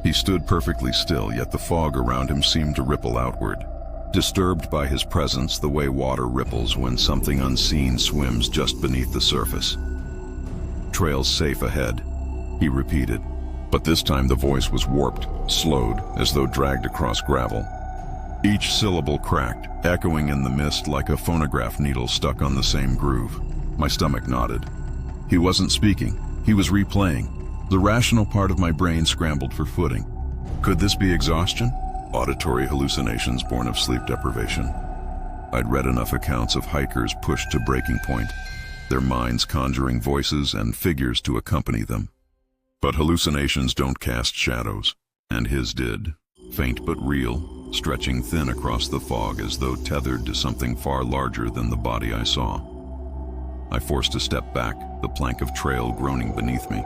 He stood perfectly still, yet the fog around him seemed to ripple outward, disturbed by his presence the way water ripples when something unseen swims just beneath the surface. "Trail's safe ahead," he repeated, but this time the voice was warped, slowed, as though dragged across gravel. Each syllable cracked, echoing in the mist like a phonograph needle stuck on the same groove. My stomach knotted. He wasn't speaking, he was replaying. The rational part of my brain scrambled for footing. Could this be exhaustion? Auditory hallucinations born of sleep deprivation? I'd read enough accounts of hikers pushed to breaking point, their minds conjuring voices and figures to accompany them. But hallucinations don't cast shadows, and his did, faint but real, stretching thin across the fog as though tethered to something far larger than the body I saw. I forced a step back, the plank of trail groaning beneath me.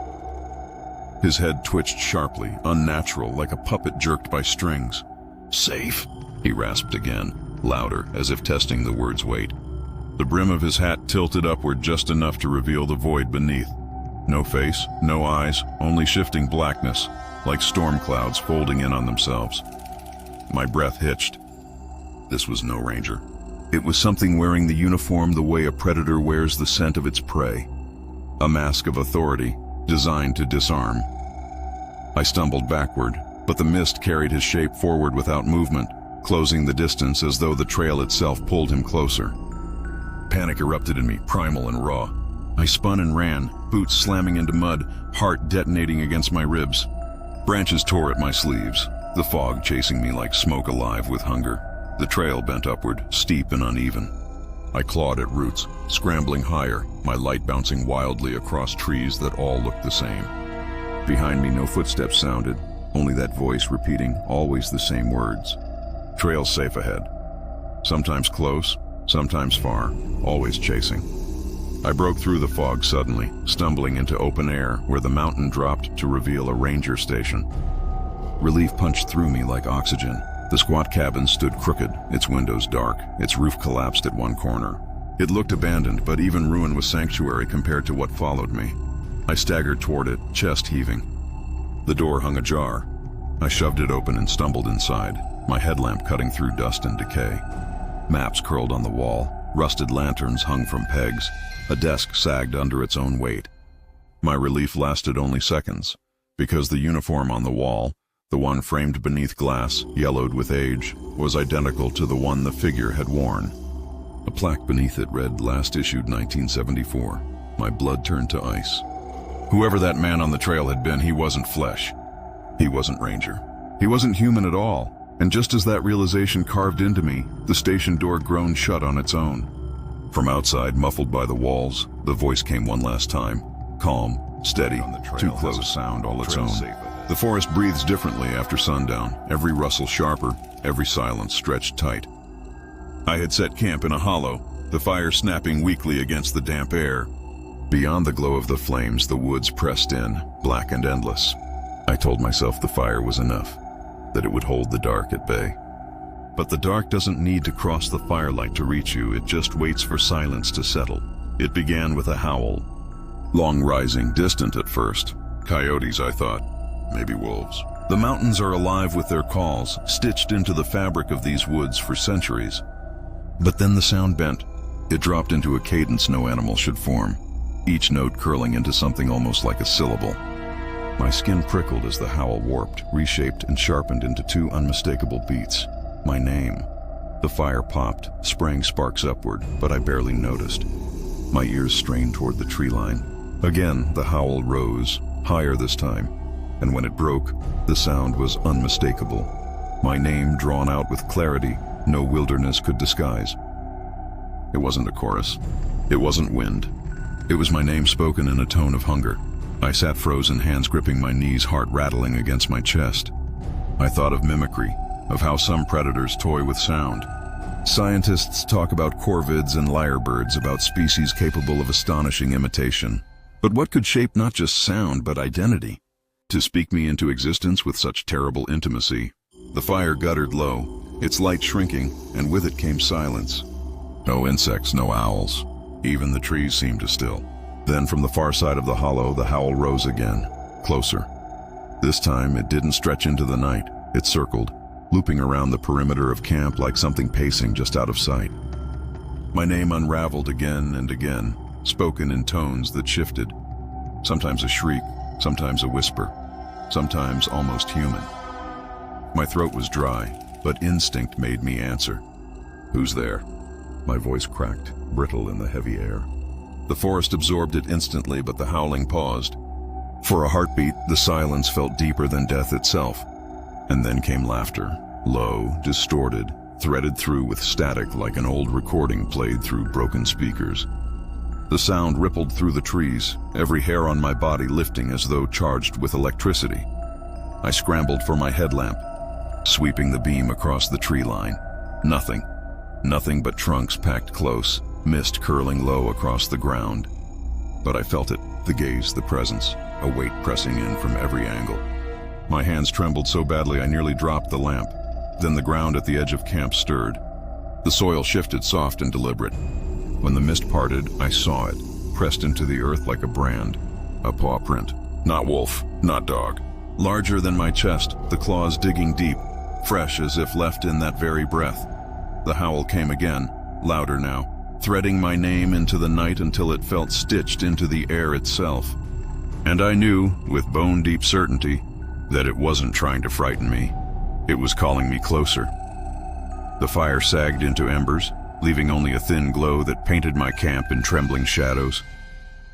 His head twitched sharply, unnatural, like a puppet jerked by strings. "Safe," he rasped again, louder, as if testing the word's weight. The brim of his hat tilted upward just enough to reveal the void beneath. No face, no eyes, only shifting blackness, like storm clouds folding in on themselves. My breath hitched. This was no ranger. It was something wearing the uniform the way a predator wears the scent of its prey. A mask of authority, designed to disarm. I stumbled backward, but the mist carried his shape forward without movement, closing the distance as though the trail itself pulled him closer. Panic erupted in me, primal and raw. I spun and ran, boots slamming into mud, heart detonating against my ribs. Branches tore at my sleeves, the fog chasing me like smoke alive with hunger. The trail bent upward, steep and uneven. I clawed at roots, scrambling higher, my light bouncing wildly across trees that all looked the same. Behind me, no footsteps sounded, only that voice repeating always the same words. "Trail's safe ahead." Sometimes close, sometimes far, always chasing. I broke through the fog suddenly, stumbling into open air where the mountain dropped to reveal a ranger station. Relief punched through me like oxygen. The squat cabin stood crooked, its windows dark, its roof collapsed at one corner. It looked abandoned, but even ruin was sanctuary compared to what followed me. I staggered toward it, chest heaving. The door hung ajar. I shoved it open and stumbled inside, my headlamp cutting through dust and decay. Maps curled on the wall, rusted lanterns hung from pegs, a desk sagged under its own weight. My relief lasted only seconds, because the uniform on the wall, the one framed beneath glass, yellowed with age, was identical to the one the figure had worn. A plaque beneath it read, "Last issued 1974. My blood turned to ice. Whoever that man on the trail had been, he wasn't flesh. He wasn't Ranger. He wasn't human at all. And just as that realization carved into me, the station door groaned shut on its own. From outside, muffled by the walls, the voice came one last time. Calm, steady, too close, sound all its own. The forest breathes differently after sundown, every rustle sharper, every silence stretched tight. I had set camp in a hollow, the fire snapping weakly against the damp air. Beyond the glow of the flames, the woods pressed in, black and endless. I told myself the fire was enough, that it would hold the dark at bay. But the dark doesn't need to cross the firelight to reach you, it just waits for silence to settle. It began with a howl. Long rising, distant at first. Coyotes, I thought. Maybe wolves. The mountains are alive with their calls, stitched into the fabric of these woods for centuries. But then the sound bent. It dropped into a cadence no animal should form, each note curling into something almost like a syllable. My skin prickled as the howl warped, reshaped, and sharpened into two unmistakable beats. My name. The fire popped, spraying sparks upward, but I barely noticed. My ears strained toward the tree line. Again, the howl rose, higher this time, and when it broke, the sound was unmistakable. My name drawn out with clarity no wilderness could disguise. It wasn't a chorus. It wasn't wind. It was my name spoken in a tone of hunger. I sat frozen, hands gripping my knees, heart rattling against my chest. I thought of mimicry, of how some predators toy with sound. Scientists talk about corvids and lyrebirds, about species capable of astonishing imitation. But what could shape not just sound, but identity? To speak me into existence with such terrible intimacy? The fire guttered low, its light shrinking, and with it came silence. No insects, no owls. Even the trees seemed to still. Then from the far side of the hollow, the howl rose again, closer. This time, it didn't stretch into the night. It circled, looping around the perimeter of camp like something pacing just out of sight. My name unraveled again and again, spoken in tones that shifted. Sometimes a shriek, sometimes a whisper, sometimes almost human. My throat was dry, but instinct made me answer. "Who's there?" My voice cracked, brittle in the heavy air. The forest absorbed it instantly, but the howling paused. For a heartbeat, the silence felt deeper than death itself. And then came laughter, low, distorted, threaded through with static like an old recording played through broken speakers. The sound rippled through the trees, every hair on my body lifting as though charged with electricity. I scrambled for my headlamp, sweeping the beam across the tree line. Nothing. Nothing but trunks packed close, mist curling low across the ground. But I felt it, the gaze, the presence, a weight pressing in from every angle. My hands trembled so badly I nearly dropped the lamp. Then the ground at the edge of camp stirred. The soil shifted, soft and deliberate. When the mist parted, I saw it, pressed into the earth like a brand. A paw print. Not wolf, not dog. Larger than my chest, the claws digging deep, fresh as if left in that very breath. The howl came again, louder now, threading my name into the night until it felt stitched into the air itself. And I knew, with bone-deep certainty, that it wasn't trying to frighten me. It was calling me closer. The fire sagged into embers, leaving only a thin glow that painted my camp in trembling shadows.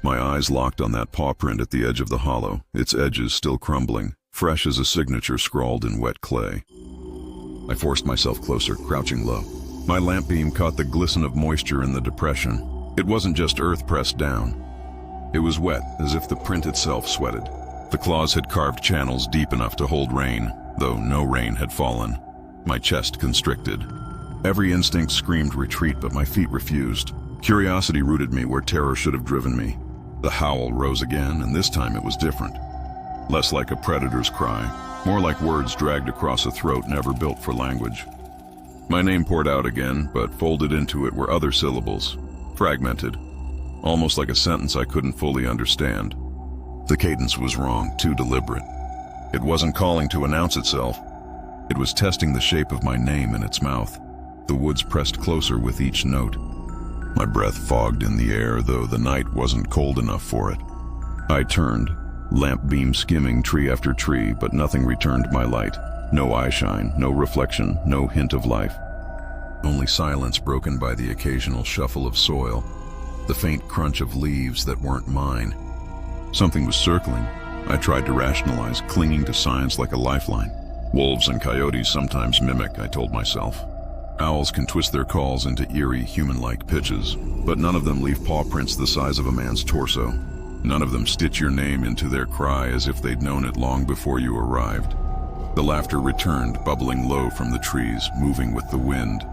My eyes locked on that paw print at the edge of the hollow, its edges still crumbling, fresh as a signature scrawled in wet clay. I forced myself closer, crouching low. My lamp beam caught the glisten of moisture in the depression. It wasn't just earth pressed down. It was wet, as if the print itself sweated. The claws had carved channels deep enough to hold rain, though no rain had fallen. My chest constricted. Every instinct screamed retreat, but my feet refused. Curiosity rooted me where terror should have driven me. The howl rose again, and this time it was different. Less like a predator's cry, more like words dragged across a throat never built for language. My name poured out again, but folded into it were other syllables, fragmented, almost like a sentence I couldn't fully understand. The cadence was wrong, too deliberate. It wasn't calling to announce itself. It was testing the shape of my name in its mouth. The woods pressed closer with each note. My breath fogged in the air, though the night wasn't cold enough for it. I turned, lamp beam skimming tree after tree, but nothing returned my light. No eyeshine, no reflection, no hint of life. Only silence broken by the occasional shuffle of soil, the faint crunch of leaves that weren't mine. Something was circling. I tried to rationalize, clinging to science like a lifeline. Wolves and coyotes sometimes mimic, I told myself. Owls can twist their calls into eerie, human-like pitches, but none of them leave paw prints the size of a man's torso. None of them stitch your name into their cry as if they'd known it long before you arrived. The laughter returned, bubbling low from the trees, moving with the wind.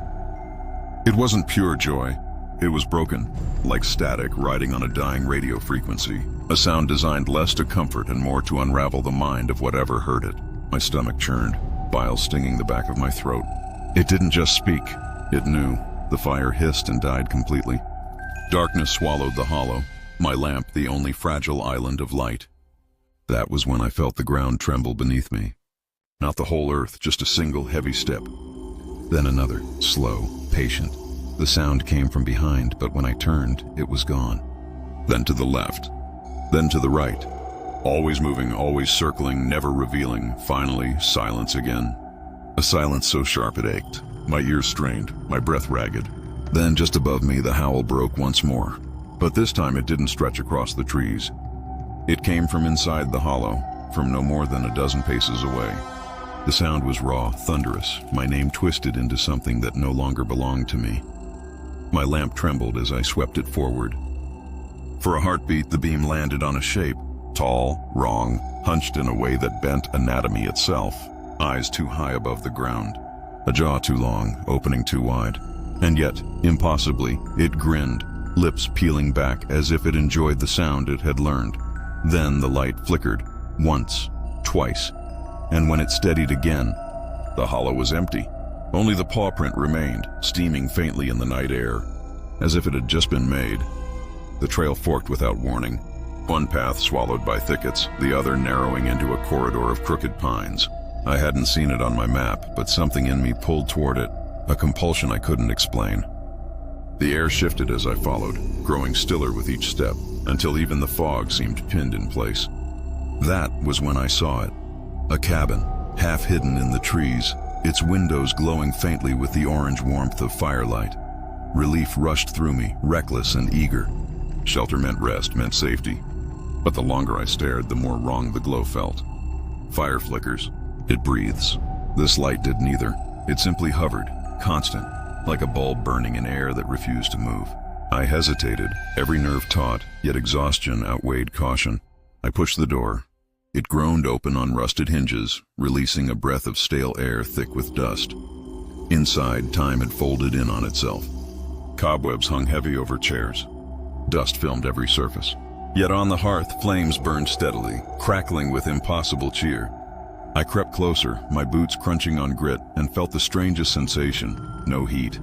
It wasn't pure joy. It was broken, like static riding on a dying radio frequency, a sound designed less to comfort and more to unravel the mind of whatever heard it. My stomach churned, bile stinging the back of my throat. It didn't just speak, it knew. The fire hissed and died completely. Darkness swallowed the hollow, my lamp the only fragile island of light. That was when I felt the ground tremble beneath me. Not the whole earth, just a single heavy step. Then another, slow, patient. The sound came from behind, but when I turned, it was gone. Then to the left, then to the right. Always moving, always circling, never revealing. Finally, silence again. A silence so sharp it ached. My ears strained, my breath ragged. Then just above me, the howl broke once more. But this time it didn't stretch across the trees. It came from inside the hollow, from no more than a dozen paces away. The sound was raw, thunderous, my name twisted into something that no longer belonged to me. My lamp trembled as I swept it forward. For a heartbeat, the beam landed on a shape, tall, wrong, hunched in a way that bent anatomy itself, eyes too high above the ground, a jaw too long, opening too wide. And yet, impossibly, it grinned, lips peeling back as if it enjoyed the sound it had learned. Then the light flickered, once, twice, and when it steadied again, the hollow was empty. Only the paw print remained, steaming faintly in the night air, as if it had just been made. The trail forked without warning, one path swallowed by thickets, the other narrowing into a corridor of crooked pines. I hadn't seen it on my map, but something in me pulled toward it, a compulsion I couldn't explain. The air shifted as I followed, growing stiller with each step, until even the fog seemed pinned in place. That was when I saw it. A cabin, half hidden in the trees, its windows glowing faintly with the orange warmth of firelight. Relief rushed through me, reckless and eager. Shelter meant rest, meant safety. But the longer I stared, the more wrong the glow felt. Fire flickers. It breathes. This light did neither. It simply hovered, constant, like a bulb burning in air that refused to move. I hesitated, every nerve taut, yet exhaustion outweighed caution. I pushed the door. It groaned open on rusted hinges, releasing a breath of stale air thick with dust. Inside, time had folded in on itself. Cobwebs hung heavy over chairs. Dust filmed every surface. Yet on the hearth, flames burned steadily, crackling with impossible cheer. I crept closer, my boots crunching on grit, and felt the strangest sensation: no heat.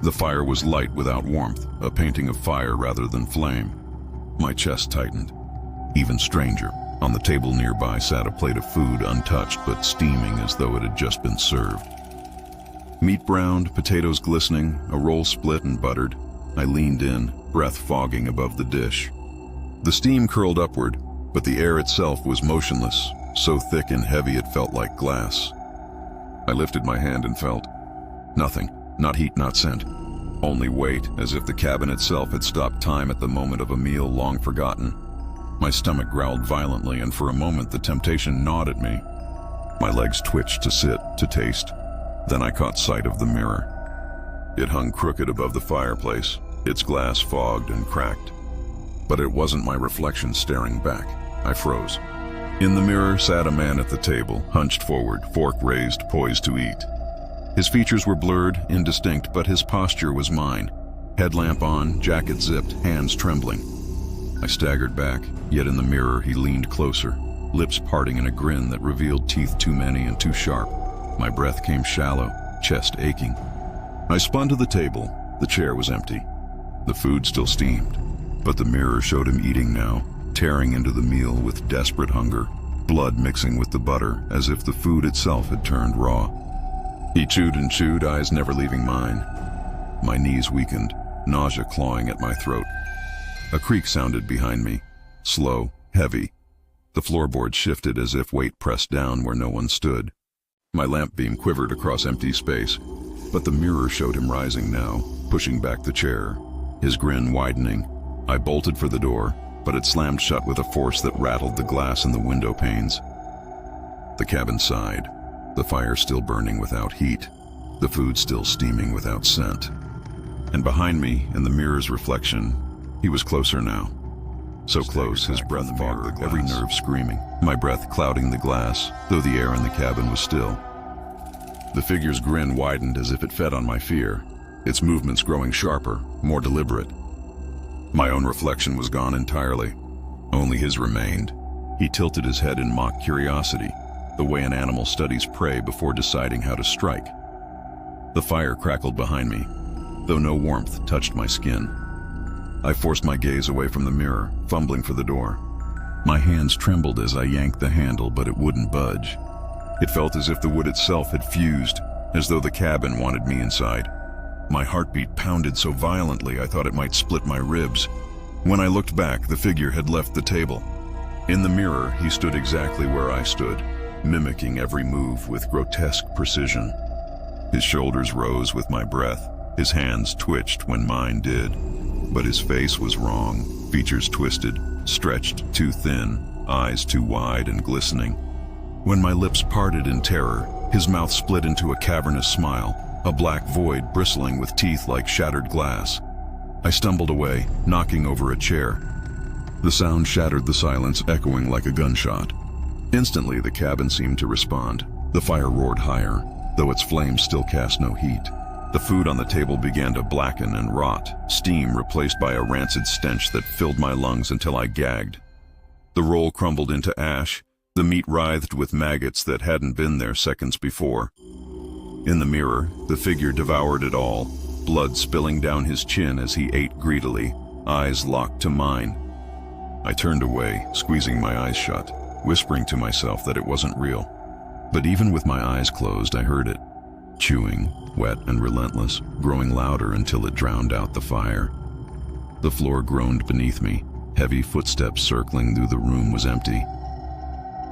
The fire was light without warmth, a painting of fire rather than flame. My chest tightened. Even stranger, on the table nearby sat a plate of food untouched but steaming as though it had just been served. Meat browned, potatoes glistening, a roll split and buttered. I leaned in, breath fogging above the dish. The steam curled upward, but the air itself was motionless, so thick and heavy it felt like glass. I lifted my hand and felt nothing, not heat, not scent, only weight, as if the cabin itself had stopped time at the moment of a meal long forgotten. My stomach growled violently, and for a moment the temptation gnawed at me. My legs twitched to sit, to taste. Then I caught sight of the mirror. It hung crooked above the fireplace, its glass fogged and cracked. But it wasn't my reflection staring back. I froze. In the mirror sat a man at the table, hunched forward, fork raised, poised to eat. His features were blurred, indistinct, but his posture was mine. Headlamp on, jacket zipped, hands trembling. I staggered back, yet in the mirror he leaned closer, lips parting in a grin that revealed teeth too many and too sharp. My breath came shallow, chest aching. I spun to the table. The chair was empty. The food still steamed, but the mirror showed him eating now, tearing into the meal with desperate hunger, blood mixing with the butter as if the food itself had turned raw. He chewed and chewed, eyes never leaving mine. My knees weakened, nausea clawing at my throat. A creak sounded behind me, slow, heavy. The floorboard shifted as if weight pressed down where no one stood. My lamp beam quivered across empty space, but the mirror showed him rising now, pushing back the chair, his grin widening. I bolted for the door, but it slammed shut with a force that rattled the glass in the window panes. The cabin sighed, the fire still burning without heat, the food still steaming without scent. And behind me, in the mirror's reflection, he was closer now. So close, his breath fogged, every nerve screaming, my breath clouding the glass, though the air in the cabin was still. The figure's grin widened as if it fed on my fear, its movements growing sharper, more deliberate. My own reflection was gone entirely. Only his remained. He tilted his head in mock curiosity, the way an animal studies prey before deciding how to strike. The fire crackled behind me, though no warmth touched my skin. I forced my gaze away from the mirror, fumbling for the door. My hands trembled as I yanked the handle, but it wouldn't budge. It felt as if the wood itself had fused, as though the cabin wanted me inside. My heartbeat pounded so violently I thought it might split my ribs. When I looked back, the figure had left the table. In the mirror, he stood exactly where I stood, mimicking every move with grotesque precision. His shoulders rose with my breath, his hands twitched when mine did. But his face was wrong, features twisted, stretched too thin, eyes too wide and glistening. When my lips parted in terror, his mouth split into a cavernous smile, a black void bristling with teeth like shattered glass. I stumbled away, knocking over a chair. The sound shattered the silence, echoing like a gunshot. Instantly, the cabin seemed to respond. The fire roared higher, though its flames still cast no heat. The food on the table began to blacken and rot, steam replaced by a rancid stench that filled my lungs until I gagged. The roll crumbled into ash, the meat writhed with maggots that hadn't been there seconds before. In the mirror, the figure devoured it all, blood spilling down his chin as he ate greedily, eyes locked to mine. I turned away, squeezing my eyes shut, whispering to myself that it wasn't real. But even with my eyes closed, I heard it. Chewing, wet and relentless, growing louder until it drowned out the fire. The floor groaned beneath me. Heavy footsteps circling through the room was empty.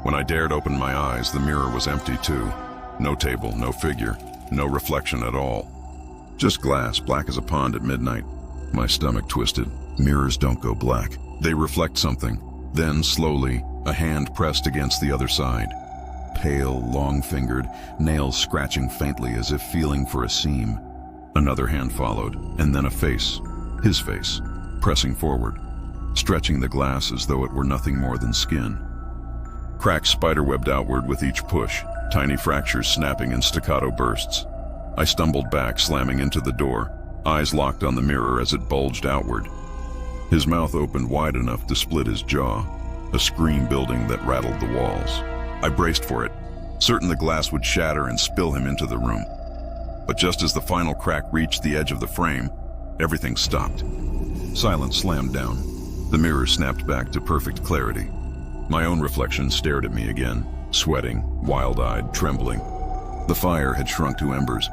When I dared open my eyes, the mirror was empty too. No table, no figure, no reflection at all. Just glass, black as a pond at midnight. My stomach twisted. Mirrors don't go black. They reflect something. Then, slowly, a hand pressed against the other side. Pale, long-fingered, nails scratching faintly as if feeling for a seam. Another hand followed, and then a face. His face, pressing forward, stretching the glass as though it were nothing more than skin. Cracks spiderwebbed outward with each push, tiny fractures snapping in staccato bursts. I stumbled back, slamming into the door, eyes locked on the mirror as it bulged outward. His mouth opened wide enough to split his jaw, a scream building that rattled the walls. I braced for it, certain the glass would shatter and spill him into the room. But just as the final crack reached the edge of the frame, everything stopped. Silence slammed down. The mirror snapped back to perfect clarity. My own reflection stared at me again, sweating, wild-eyed, trembling. The fire had shrunk to embers.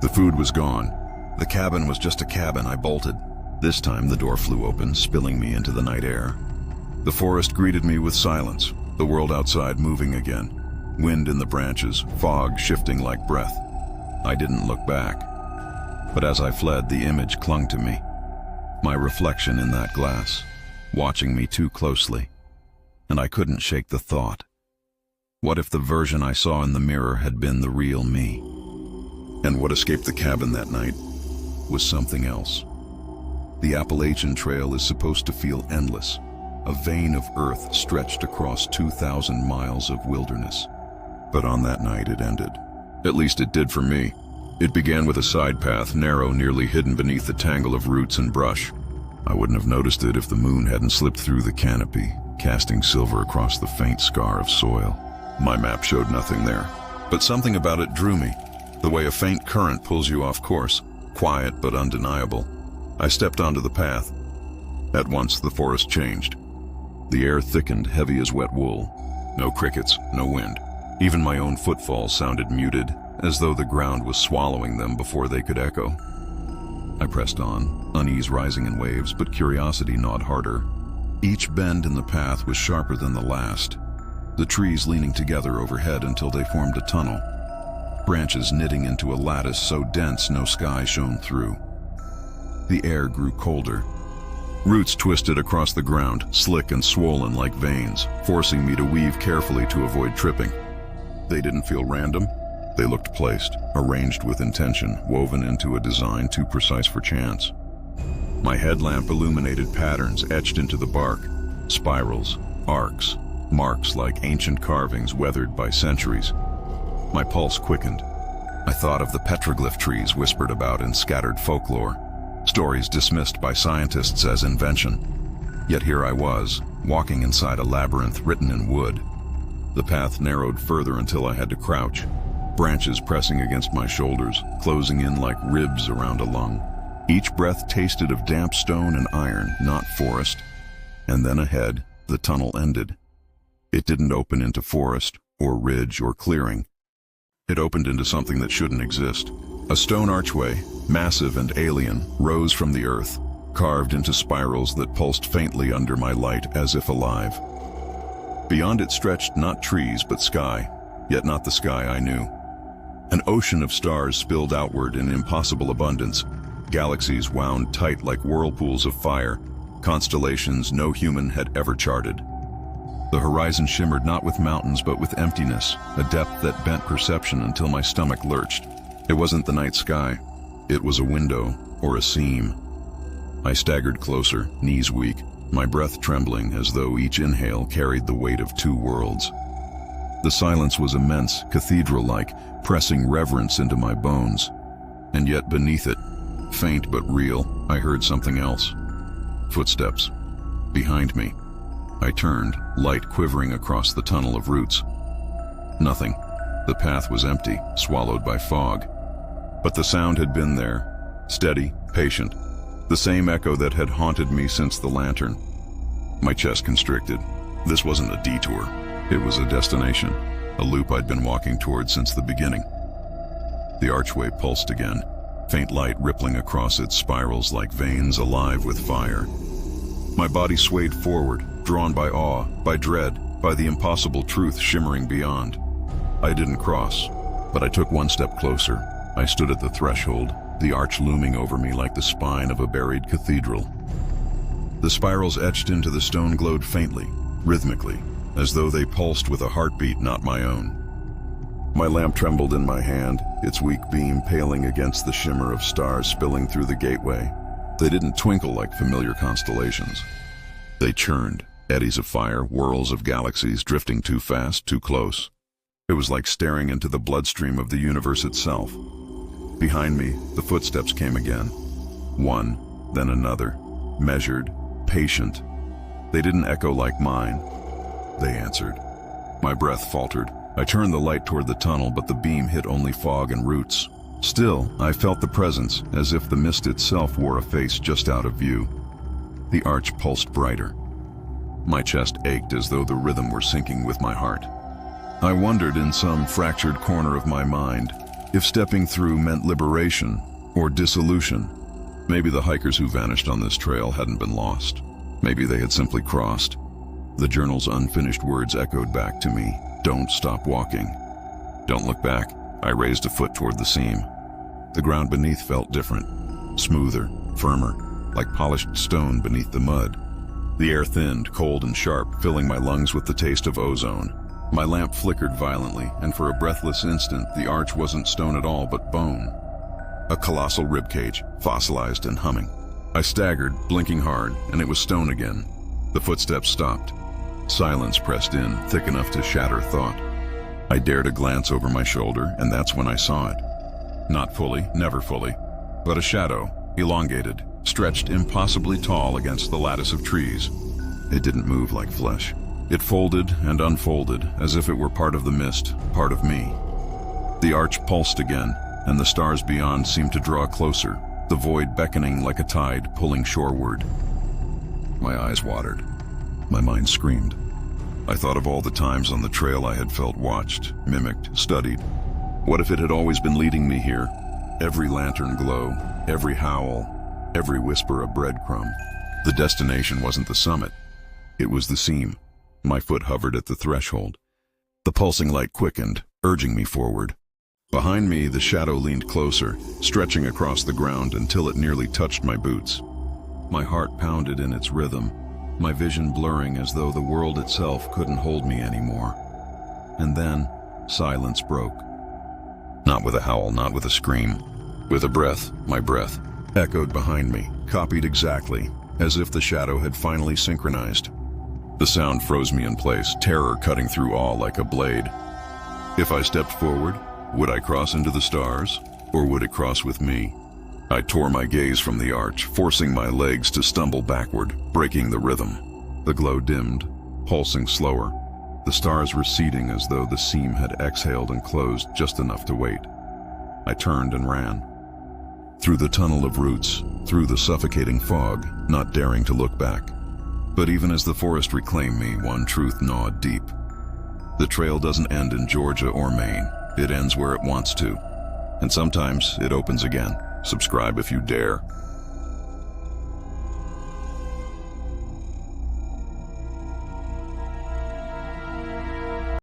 The food was gone. The cabin was just a cabin. I bolted. This time the door flew open, spilling me into the night air. The forest greeted me with silence, the world outside moving again. Wind in the branches, fog shifting like breath. I didn't look back. But as I fled, the image clung to me. My reflection in that glass, watching me too closely. And I couldn't shake the thought. What if the version I saw in the mirror had been the real me? And what escaped the cabin that night was something else. The Appalachian Trail is supposed to feel endless, a vein of earth stretched across 2,000 miles of wilderness. But on that night it ended. At least it did for me. It began with a side path, narrow, nearly hidden beneath the tangle of roots and brush. I wouldn't have noticed it if the moon hadn't slipped through the canopy, casting silver across the faint scar of soil. My map showed nothing there, but something about it drew me, the way a faint current pulls you off course, quiet but undeniable. I stepped onto the path. At once the forest changed. The air thickened, heavy as wet wool. No crickets, no wind. Even my own footfalls sounded muted, as though the ground was swallowing them before they could echo. I pressed on, unease rising in waves, but curiosity gnawed harder. Each bend in the path was sharper than the last, the trees leaning together overhead until they formed a tunnel, branches knitting into a lattice so dense no sky shone through. The air grew colder. Roots twisted across the ground, slick and swollen like veins, forcing me to weave carefully to avoid tripping. They didn't feel random. They looked placed, arranged with intention, woven into a design too precise for chance. My headlamp illuminated patterns etched into the bark, spirals, arcs, marks like ancient carvings weathered by centuries. My pulse quickened. I thought of the petroglyph trees whispered about in scattered folklore, stories dismissed by scientists as invention. Yet here I was, walking inside a labyrinth written in wood. The path narrowed further until I had to crouch, branches pressing against my shoulders, closing in like ribs around a lung. Each breath tasted of damp stone and iron, not forest. And then ahead, the tunnel ended. It didn't open into forest, or ridge, or clearing. It opened into something that shouldn't exist. A stone archway, massive and alien, rose from the earth, carved into spirals that pulsed faintly under my light as if alive. Beyond it stretched not trees but sky, yet not the sky I knew. An ocean of stars spilled outward in impossible abundance. Galaxies wound tight like whirlpools of fire, constellations no human had ever charted. The horizon shimmered not with mountains but with emptiness, a depth that bent perception until my stomach lurched. It wasn't the night sky. It was a window or a seam. I staggered closer, knees weak, my breath trembling as though each inhale carried the weight of two worlds. The silence was immense, cathedral-like, pressing reverence into my bones. And yet beneath it, faint but real, I heard something else. Footsteps. Behind me. I turned, light quivering across the tunnel of roots. Nothing. The path was empty, swallowed by fog. But the sound had been there, steady, patient, the same echo that had haunted me since the lantern. My chest constricted. This wasn't a detour. It was a destination, a loop I'd been walking towards since the beginning. The archway pulsed again, faint light rippling across its spirals like veins alive with fire. My body swayed forward, drawn by awe, by dread, by the impossible truth shimmering beyond. I didn't cross, but I took one step closer. I stood at the threshold, the arch looming over me like the spine of a buried cathedral. The spirals etched into the stone glowed faintly, rhythmically, as though they pulsed with a heartbeat not my own. My lamp trembled in my hand, its weak beam paling against the shimmer of stars spilling through the gateway. They didn't twinkle like familiar constellations. They churned, eddies of fire, whirls of galaxies drifting too fast, too close. It was like staring into the bloodstream of the universe itself. Behind me, the footsteps came again. One, then another, measured, patient. They didn't echo like mine. They answered. My breath faltered. I turned the light toward the tunnel, but the beam hit only fog and roots. Still, I felt the presence, as if the mist itself wore a face just out of view. The arch pulsed brighter. My chest ached as though the rhythm were syncing with my heart. I wondered in some fractured corner of my mind if stepping through meant liberation or dissolution. Maybe the hikers who vanished on this trail hadn't been lost. Maybe they had simply crossed. The journal's unfinished words echoed back to me. Don't stop walking. Don't look back. I raised a foot toward the seam. The ground beneath felt different, smoother, firmer, like polished stone beneath the mud. The air thinned, cold and sharp, filling my lungs with the taste of ozone. My lamp flickered violently, and for a breathless instant, the arch wasn't stone at all but bone. A colossal ribcage, fossilized and humming. I staggered, blinking hard, and it was stone again. The footsteps stopped. Silence pressed in, thick enough to shatter thought. I dared a glance over my shoulder, and that's when I saw it. Not fully, never fully, but a shadow, elongated, stretched impossibly tall against the lattice of trees. It didn't move like flesh. It folded and unfolded as if it were part of the mist, part of me. The arch pulsed again, and the stars beyond seemed to draw closer, the void beckoning like a tide pulling shoreward. My eyes watered. My mind screamed. I thought of all the times on the trail I had felt watched, mimicked, studied. What if it had always been leading me here? Every lantern glow, every howl, every whisper a breadcrumb. The destination wasn't the summit. It was the seam. My foot hovered at the threshold. The pulsing light quickened, urging me forward. Behind me, the shadow leaned closer, stretching across the ground until it nearly touched my boots. My heart pounded in its rhythm, my vision blurring as though the world itself couldn't hold me anymore. And then, silence broke. Not with a howl, not with a scream. With a breath, my breath, echoed behind me, copied exactly, as if the shadow had finally synchronized. The sound froze me in place, terror cutting through awe like a blade. If I stepped forward, would I cross into the stars, or would it cross with me? I tore my gaze from the arch, forcing my legs to stumble backward, breaking the rhythm. The glow dimmed, pulsing slower, the stars receding as though the seam had exhaled and closed just enough to wait. I turned and ran. Through the tunnel of roots, through the suffocating fog, not daring to look back. But even as the forest reclaimed me, one truth gnawed deep. The trail doesn't end in Georgia or Maine. It ends where it wants to. And sometimes it opens again. Subscribe if you dare.